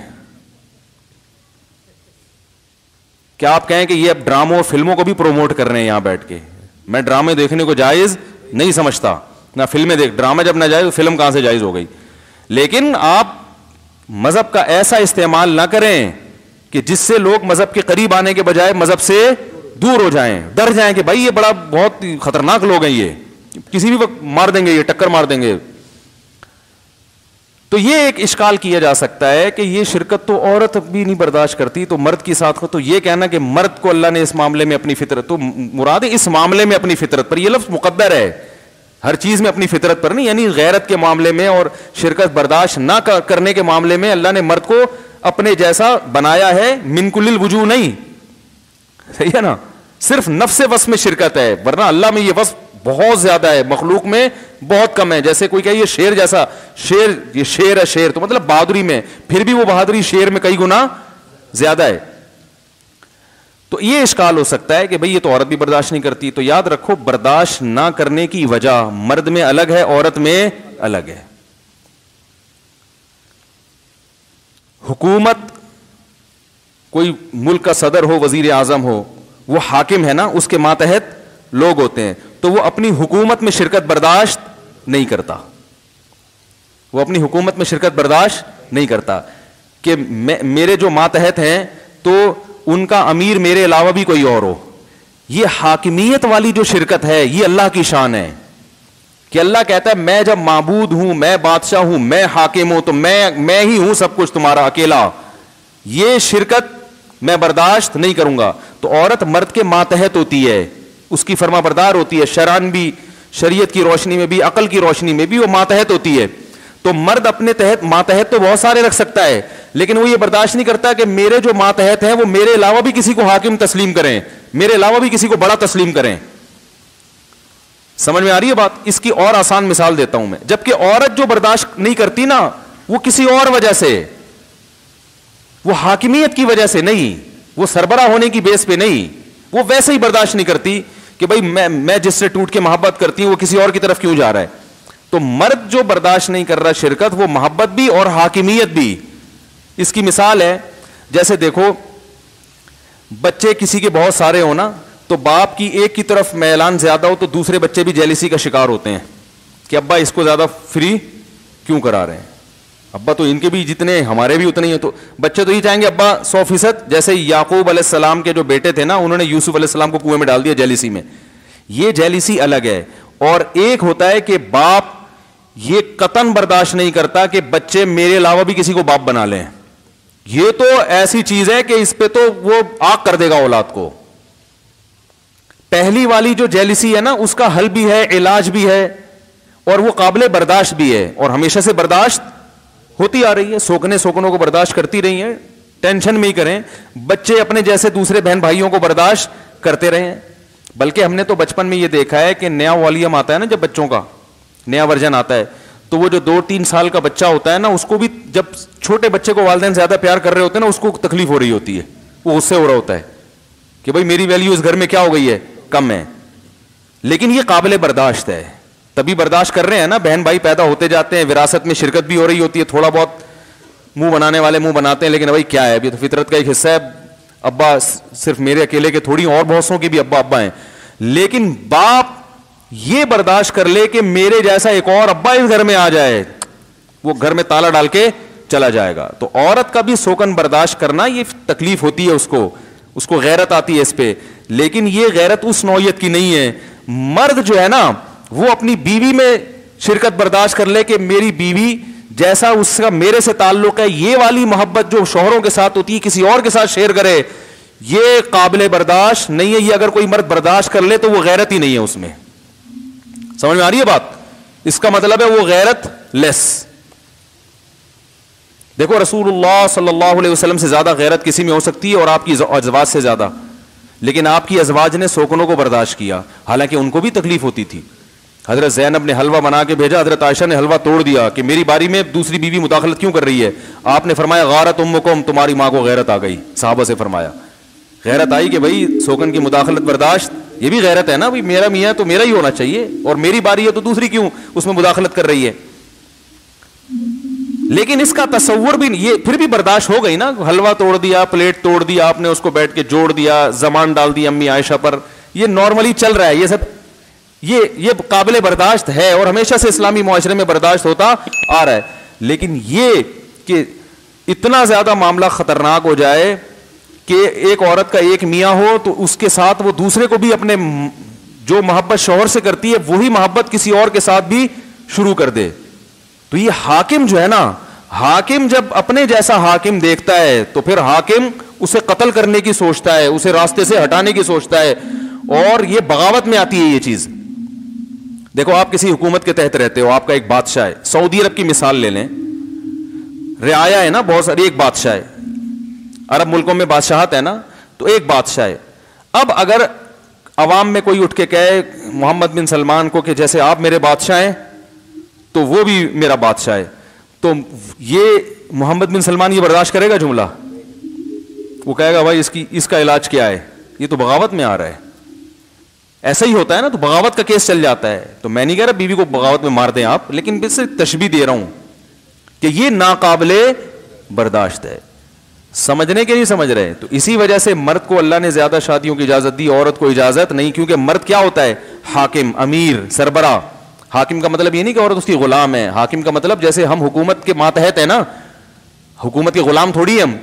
کیا آپ کہیں کہ یہ اب ڈراموں فلموں کو بھی پروموٹ کر رہے ہیں یہاں بیٹھ کے؟ میں ڈرامے دیکھنے کو جائز نہیں سمجھتا, نہ فلمیں دیکھ, ڈرامہ جب نہ جائز تو فلم کہاں سے جائز ہو گئی. لیکن آپ مذہب کا ایسا استعمال نہ کریں کہ جس سے لوگ مذہب کے قریب آنے کے بجائے مذہب سے دور ہو جائیں, ڈر جائیں کہ بھائی یہ بڑا بہت خطرناک لوگ ہیں, یہ کسی بھی وقت مار دیں گے, یہ ٹکر مار دیں گے. تو یہ ایک اشکال کیا جا سکتا ہے کہ یہ شرکت تو عورت بھی نہیں برداشت کرتی تو مرد کی ساتھ. تو یہ کہنا کہ مرد کو اللہ نے اس معاملے میں اپنی فطرت, تو مراد اس معاملے میں اپنی فطرت پر, یہ لفظ مقدر ہے, ہر چیز میں اپنی فطرت پر نہیں. یعنی غیرت کے معاملے میں اور شرکت برداشت نہ کرنے کے معاملے میں اللہ نے مرد کو اپنے جیسا بنایا ہے, من کل الوجوہ نہیں. صحیح ہے نا, صرف نفس وصف میں شرکت ہے, ورنہ اللہ میں یہ وصف بہت زیادہ ہے, مخلوق میں بہت کم ہے. جیسے کوئی کہ یہ شیر جیسا, شیر یہ شیر ہے, شیر تو مطلب بہادری میں, پھر بھی وہ بہادری شیر میں کئی گنا زیادہ ہے. تو یہ اشکال ہو سکتا ہے کہ بھئی یہ تو عورت بھی برداشت نہیں کرتی. تو یاد رکھو برداشت نہ کرنے کی وجہ مرد میں الگ ہے, عورت میں الگ ہے. حکومت, کوئی ملک کا صدر ہو, وزیر اعظم ہو, وہ حاکم ہے نا, اس کے ماتحت لوگ ہوتے ہیں, تو وہ اپنی حکومت میں شرکت برداشت نہیں کرتا. وہ اپنی حکومت میں شرکت برداشت نہیں کرتا کہ میرے جو ماتحت ہیں تو ان کا امیر میرے علاوہ بھی کوئی اور ہو. یہ حاکمیت والی جو شرکت ہے یہ اللہ کی شان ہے کہ اللہ کہتا ہے میں جب معبود ہوں, میں بادشاہ ہوں, میں حاکم ہوں, تو میں ہی ہوں سب کچھ تمہارا اکیلا. یہ شرکت میں برداشت نہیں کروں گا. تو عورت مرد کے ماتحت ہوتی ہے, اس کی فرما بردار ہوتی ہے, شرعاً بھی, شریعت کی روشنی میں بھی, عقل کی روشنی میں بھی وہ ماتحت ہوتی ہے. تو مرد اپنے تحت ماتحت تو بہت سارے رکھ سکتا ہے, لیکن وہ یہ برداشت نہیں کرتا کہ میرے جو ماتحت ہیں وہ میرے علاوہ بھی کسی کو حاکم تسلیم کریں, میرے علاوہ بھی کسی کو بڑا تسلیم کریں. سمجھ میں آ رہی ہے بات؟ اس کی اور آسان مثال دیتا ہوں میں. جبکہ عورت جو برداشت نہیں کرتی نا, وہ کسی اور وجہ سے, وہ حاکمیت کی وجہ سے نہیں, وہ سربراہ ہونے کی بیس پہ نہیں, وہ ویسے ہی برداشت نہیں کرتی کہ بھئی میں جس سے ٹوٹ کے محبت کرتی ہوں وہ کسی اور کی طرف کیوں جا رہا ہے. تو مرد جو برداشت نہیں کر رہا شرکت, وہ محبت بھی اور حاکمیت بھی. اس کی مثال ہے, جیسے دیکھو بچے کسی کے بہت سارے ہو نا, تو تو باپ کی ایک کی طرف میلان زیادہ ہو تو دوسرے بچے بھی جیلسی کا شکار ہوتے ہیں کہ ابا اس کو زیادہ فری کیوں کرا رہے ہیں, ابا تو ان کے بھی جتنے ہمارے بھی اتنے ہی ہیں. تو بچے تو یہ چاہیں گے ابا 100%, جیسے یعقوب علیہ السلام کے جو بیٹے تھے نا, انہوں نے یوسف علیہ السلام کو کنویں میں ڈال دیا جیلسی میں. یہ جیلسی الگ ہے. اور ایک ہوتا ہے کہ باپ یہ قطعاً برداشت نہیں کرتا کہ بچے میرے علاوہ بھی کسی کو باپ بنا لیں. یہ تو ایسی چیز ہے کہ اس پہ تو وہ آگ کر دے گا اولاد کو. پہلی والی جو جیلسی ہے نا, اس کا حل بھی ہے, علاج بھی ہے, اور وہ قابل برداشت بھی ہے, اور ہمیشہ سے برداشت ہوتی آ رہی ہے. سوکنوں کو برداشت کرتی رہی ہیں, ٹینشن میں ہی کریں. بچے اپنے جیسے دوسرے بہن بھائیوں کو برداشت کرتے رہے ہیں. بلکہ ہم نے تو بچپن میں یہ دیکھا ہے کہ نیا والیوم آتا ہے نا, جب بچوں کا نیا ورژن آتا ہے, تو وہ جو 2-3 سال کا بچہ ہوتا ہے نا, اس کو بھی جب چھوٹے بچے کو والدین زیادہ پیار کر رہے ہوتے ہیں نا, اس کو تکلیف ہو رہی ہوتی ہے, وہ غصے ہو رہا ہوتا ہے کہ بھائی میری ویلیو اس گھر میں کیا ہو گئی ہے, کم ہے. لیکن یہ قابل برداشت ہے, تبھی برداشت کر رہے ہیں نا. بہن بھائی پیدا ہوتے جاتے ہیں, وراثت میں شرکت بھی ہو رہی ہوتی ہے, تھوڑا بہت منہ بنانے والے منہ بناتے ہیں, لیکن بھائی کیا ہے, ابھی تو فطرت کا ایک حصہ ہے. ابا صرف میرے اکیلے کے تھوڑی, اور بہت سو کی بھی ابا ہیں. لیکن باپ یہ برداشت کر لے کہ میرے جیسا ایک اور ابا اس گھر میں آ جائے, وہ گھر میں تالا ڈال کے چلا جائے گا. تو عورت کا بھی سوکن برداشت کرنا یہ تکلیف ہوتی ہے, اس کو غیرت آتی ہے اس پہ. لیکن یہ غیرت اس نوعیت کی نہیں ہے. مرد جو ہے نا, وہ اپنی بیوی میں شرکت برداشت کر لے کہ میری بیوی جیسا اس کا میرے سے تعلق ہے, یہ والی محبت جو شوہروں کے ساتھ ہوتی ہے کسی اور کے ساتھ شیئر کرے, یہ قابل برداشت نہیں ہے. یہ اگر کوئی مرد برداشت کر لے تو وہ غیرت ہی نہیں ہے اس میں. سمجھ میں آ رہی ہے بات؟ اس کا مطلب ہے وہ غیرت لیس. دیکھو رسول اللہ صلی اللہ علیہ وسلم سے زیادہ غیرت کسی میں ہو سکتی ہے, اور آپ کی ازواج سے زیادہ, لیکن آپ کی ازواج نے سوکنوں کو برداشت کیا, حالانکہ ان کو بھی تکلیف ہوتی تھی. حضرت زینب نے حلوہ بنا کے بھیجا, حضرت عائشہ نے حلوہ توڑ دیا کہ میری باری میں دوسری بیوی مداخلت کیوں کر رہی ہے. آپ نے فرمایا غارت امکم, تمہاری ماں کو غیرت آ گئی. صحابہ سے فرمایا غیرت آئی کہ بھائی سوکن کی مداخلت برداشت, یہ بھی غیرت ہے نا, بھائی میرا میاں تو میرا ہی ہونا چاہیے, اور میری باری ہے تو دوسری کیوں اس میں مداخلت کر رہی ہے. لیکن اس کا تصور بھی یہ پھر بھی برداشت ہو گئی نا. حلوہ توڑ دیا, پلیٹ توڑ دیا, آپ نے اس کو بیٹھ کے جوڑ دیا, زمان ڈال دی امی عائشہ پر, یہ نارملی چل رہا ہے. یہ سب یہ قابل برداشت ہے, اور ہمیشہ سے اسلامی معاشرے میں برداشت ہوتا آ رہا ہے. لیکن یہ کہ اتنا زیادہ معاملہ خطرناک ہو جائے کہ ایک عورت کا ایک میاں ہو تو اس کے ساتھ وہ دوسرے کو بھی اپنے جو محبت شوہر سے کرتی ہے وہی محبت کسی اور کے ساتھ بھی شروع کر دے. تو یہ حاکم جو ہے نا, حاکم جب اپنے جیسا حاکم دیکھتا ہے تو پھر حاکم اسے قتل کرنے کی سوچتا ہے, اسے راستے سے ہٹانے کی سوچتا ہے, اور یہ بغاوت میں آتی ہے یہ چیز. دیکھو آپ کسی حکومت کے تحت رہتے ہو, آپ کا ایک بادشاہ ہے. سعودی عرب کی مثال لے لیں, رعایا ہے نا بہت ساری, ایک بادشاہ ہے. عرب ملکوں میں بادشاہت ہے نا, تو ایک بادشاہ ہے. اب اگر عوام میں کوئی اٹھ کے کہے محمد بن سلمان کو کہ جیسے آپ میرے بادشاہ ہیں تو وہ بھی میرا بادشاہ ہے, تو یہ محمد بن سلمان یہ برداشت کرے گا جملہ؟ وہ کہے گا بھائی اس کا علاج کیا ہے, یہ تو بغاوت میں آ رہا ہے. ایسا ہی ہوتا ہے نا, تو بغاوت کا کیس چل جاتا ہے. تو میں نہیں کہہ رہا بیوی کو بغاوت میں مار دیں آپ, لیکن بس تشبیہ دے رہا ہوں کہ یہ ناقابل برداشت ہے. سمجھنے کے نہیں سمجھ رہے. تو اسی وجہ سے مرد کو اللہ نے زیادہ شادیوں کی اجازت دی, عورت کو اجازت نہیں, کیونکہ مرد کیا ہوتا ہے, حاکم, امیر, سربراہ. حاکم کا مطلب یہ نہیں کہ عورت اس کی غلام ہے. حاکم کا مطلب جیسے ہم حکومت کے ماتحت ہیں نا, حکومت کے غلام تھوڑی ہم,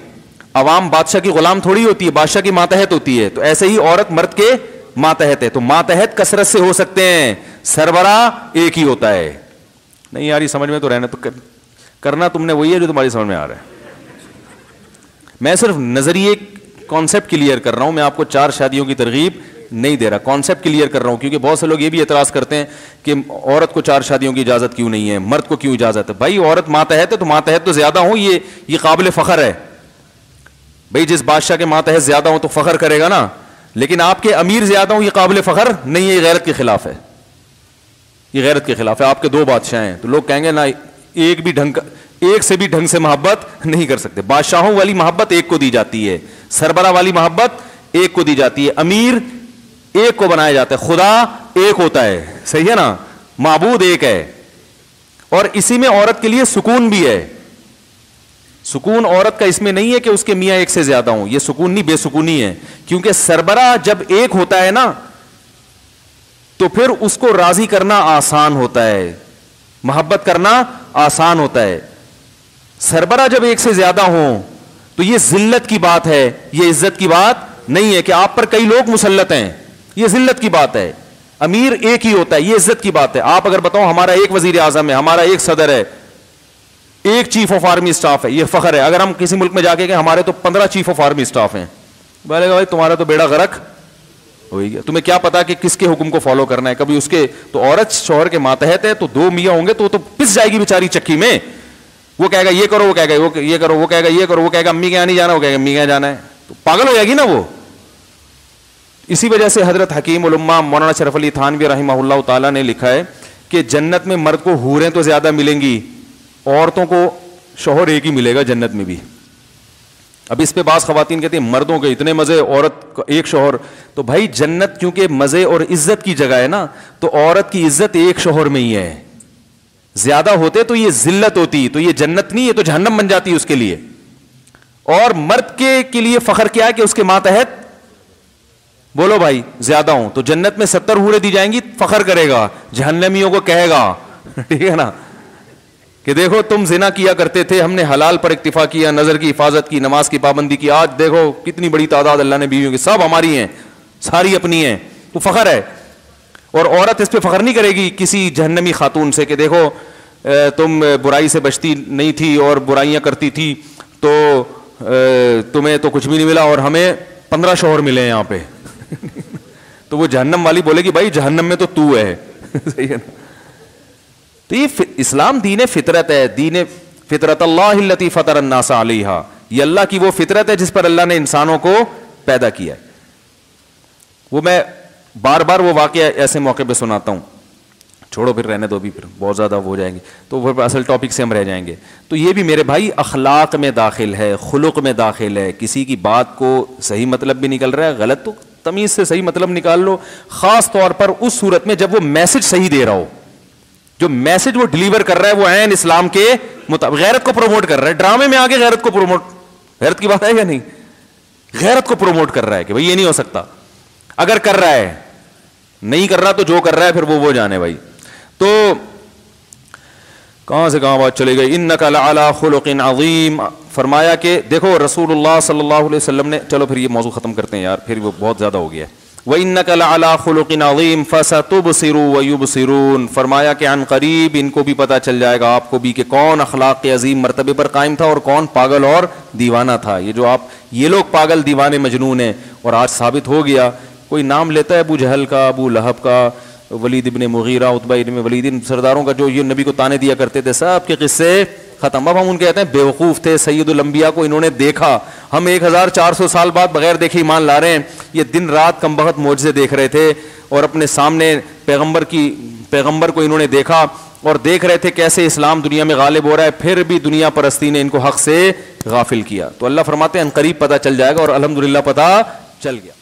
عوام بادشاہ کی غلام تھوڑی ہوتی ہے, بادشاہ کی ماتحت ہوتی ہے. تو ایسے ہی عورت مرد کے ماتحت ہے. تو ماتحت کثرت سے ہو سکتے ہیں, سربراہ ایک ہی ہوتا ہے. نہیں یار یہ سمجھ میں تو رہنا, تو کرنا تم نے وہی ہے جو تمہاری سمجھ میں آ رہا ہے. میں صرف نظریے کانسیپٹ کلیئر کر رہا ہوں, میں آپ کو 4 شادیوں کی ترغیب نہیں دے رہا, کانسیپٹ کلیئر کر رہا ہوں. کیونکہ بہت سے لوگ یہ بھی اعتراض کرتے ہیں کہ عورت کو 4 شادیوں کی اجازت کیوں نہیں ہے, مرد کو کیوں اجازت ہے. بھائی عورت ماتحت ہے تو ماتحت تو زیادہ ہوں, یہ قابل فخر ہے. بھائی جس بادشاہ کے ماتحت زیادہ ہوں تو فخر کرے گا نا, لیکن آپ کے امیر زیادہ ہوں یہ قابل فخر نہیں ہے, یہ غیرت کے خلاف ہے. یہ غیرت کے خلاف ہے. آپ کے 2 بادشاہ ہیں تو لوگ کہیں گے نا ایک سے بھی ڈھنگ سے محبت نہیں کر سکتے. بادشاہوں والی محبت ایک کو دی جاتی ہے, سربراہ والی محبت ایک کو دی جاتی ہے, امیر ایک کو بنایا جاتا ہے, خدا ایک ہوتا ہے. صحیح ہے نا, معبود ایک ہے. اور اسی میں عورت کے لیے سکون بھی ہے. سکون عورت کا اس میں نہیں ہے کہ اس کے میاں ایک سے زیادہ ہوں, یہ سکون نہیں, بے سکونی ہے. کیونکہ سربراہ جب ایک ہوتا ہے نا تو پھر اس کو راضی کرنا آسان ہوتا ہے, محبت کرنا آسان ہوتا ہے. سربراہ جب ایک سے زیادہ ہوں تو یہ ذلت کی بات ہے, یہ عزت کی بات نہیں ہے کہ آپ پر کئی لوگ مسلط ہیں, یہ ذلت کی بات ہے. امیر ایک ہی ہوتا ہے, یہ عزت کی بات ہے. آپ اگر بتاؤ ہمارا ایک وزیر اعظم ہے, ہمارا ایک صدر ہے, ایک چیف آف آرمی اسٹاف ہے, یہ فخر ہے. اگر ہم کسی ملک میں جا کے کہ ہمارے تو 15 چیف آف آرمی اسٹاف ہیں, بولے گا بھائی تمہارا تو بیڑا غرق ہو گیا, تمہیں کیا پتا کہ کس کے حکم کو فالو کرنا ہے. کبھی اس کے تو عورت شوہر کے ماتحت ہے تو 2 میاں ہوں گے تو پس جائے گی بیچاری چکی میں. وہ کہے گا یہ کرو, وہ کہے گا یہ کرو, وہ کہے گا یہ کرو, وہ کہے گا امی کے یہاں نہیں جانا, وہ کہے گا امی کے یہاں جانا ہے, تو پاگل ہو جائے گی نا وہ. اسی وجہ سے حضرت حکیم الامہ مولانا شرف علی تھانوی رحمہ اللہ تعالیٰ نے لکھا ہے کہ جنت میں مرد کو حوریں تو زیادہ ملیں گی, عورتوں کو شوہر ایک ہی ملے گا جنت میں بھی. اب اس پہ بعض خواتین کہتے ہیں مردوں کے اتنے مزے, عورت کا ایک شوہر. تو بھائی جنت کیونکہ مزے اور عزت کی جگہ ہے نا, تو عورت کی عزت ایک شوہر میں ہی ہے. زیادہ ہوتے تو یہ ذلت ہوتی, تو یہ جنت نہیں, یہ تو جہنم بن جاتی اس کے لیے. اور مرد کے لیے فخر کیا ہے کہ اس کے ماتحت بولو بھائی زیادہ ہوں, تو جنت میں 70 حوریں دی جائیں گی, فخر کرے گا, جہنمیوں کو کہے گا ٹھیک ہے نا کہ دیکھو تم زنا کیا کرتے تھے, ہم نے حلال پر اکتفا کیا, نظر کی حفاظت کی, نماز کی پابندی کی, آج دیکھو کتنی بڑی تعداد اللہ نے بیویوں کی, سب ہماری ہیں, ساری اپنی ہیں, تو فخر ہے. اور عورت اس پہ فخر نہیں کرے گی کسی جہنمی خاتون سے کہ دیکھو تم برائی سے بچتی نہیں تھی اور برائیاں کرتی تھی تو تمہیں تو کچھ بھی نہیں ملا اور ہمیں 15 شوہر ملے ہیں یہاں پہ تو وہ جہنم والی بولے گی بھائی جہنم میں تو ہے صحیح ہے نا. تو یہ اسلام دین فطرت ہے, دین فطرت اللہ التی فطر الناس علیہا, یہ اللہ کی وہ فطرت ہے جس پر اللہ نے انسانوں کو پیدا کیا ہے. وہ میں بار بار وہ واقعہ ایسے موقع پہ سناتا ہوں, چھوڑو پھر رہنے دو, بھی پھر بہت زیادہ ہو جائیں گے تو وہ اصل ٹاپک سے ہم رہ جائیں گے. تو یہ بھی میرے بھائی اخلاق میں داخل ہے, خلق میں داخل ہے. کسی کی بات کو صحیح مطلب بھی نکل رہا ہے, غلط تو تمیز سے صحیح مطلب نکال لو, خاص طور پر اس صورت میں جب وہ میسج صحیح دے رہا ہو, جو میسج وہ ڈلیور کر رہا ہے وہ عین اسلام کے مطابق. غیرت کو پروموٹ کر رہا ہے, ڈرامے میں آگے غیرت کو پروموٹ, غیرت کی بات ہے یا نہیں, غیرت کو پروموٹ کر رہا ہے کہ بھائی یہ نہیں ہو سکتا. اگر کر رہا ہے, نہیں کر رہا تو جو کر رہا ہے پھر وہ جانے بھائی. تو کہاں سے کہاں بات چلے گئی, انک لعلی خلق عظیم. فرمایا کہ دیکھو رسول اللہ صلی اللہ علیہ وسلم نے, چلو پھر یہ موضوع ختم کرتے ہیں یار, پھر وہ بہت زیادہ ہو گیا ہے. وَإِنَّكَ لَعَلَىٰ خُلُقٍ عَظِيمٍ فَسَتُبْصِرُ وَيُبْصِرُونَ. فرمایا کہ عن قریب ان کو بھی پتہ چل جائے گا, آپ کو بھی, کہ کون اخلاق کے عظیم مرتبے پر قائم تھا اور کون پاگل اور دیوانہ تھا. یہ جو آپ یہ لوگ پاگل دیوانے مجنون ہیں, اور آج ثابت ہو گیا. کوئی نام لیتا ہے ابو جہل کا, ابو لہب کا, ولید ابن مغیرہ, عتبہ ابن ولید, ان سرداروں کا جو یہ نبی کو تانے دیا کرتے تھے, سب کے قصے ختم. اب ہم ان کہتے ہیں بیوقوف تھے, سید الانبیاء کو انہوں نے دیکھا, ہم 1400 سال بعد بغیر دیکھے ایمان لا رہے ہیں. یہ دن رات کم بخت معجزے دیکھ رہے تھے اور اپنے سامنے پیغمبر کو انہوں نے دیکھا اور دیکھ رہے تھے کیسے اسلام دنیا میں غالب ہو رہا ہے, پھر بھی دنیا پرستی نے ان کو حق سے غافل کیا. تو اللہ فرماتے ہیں ان قریب پتہ چل جائے گا, اور الحمدللہ پتہ چل گیا.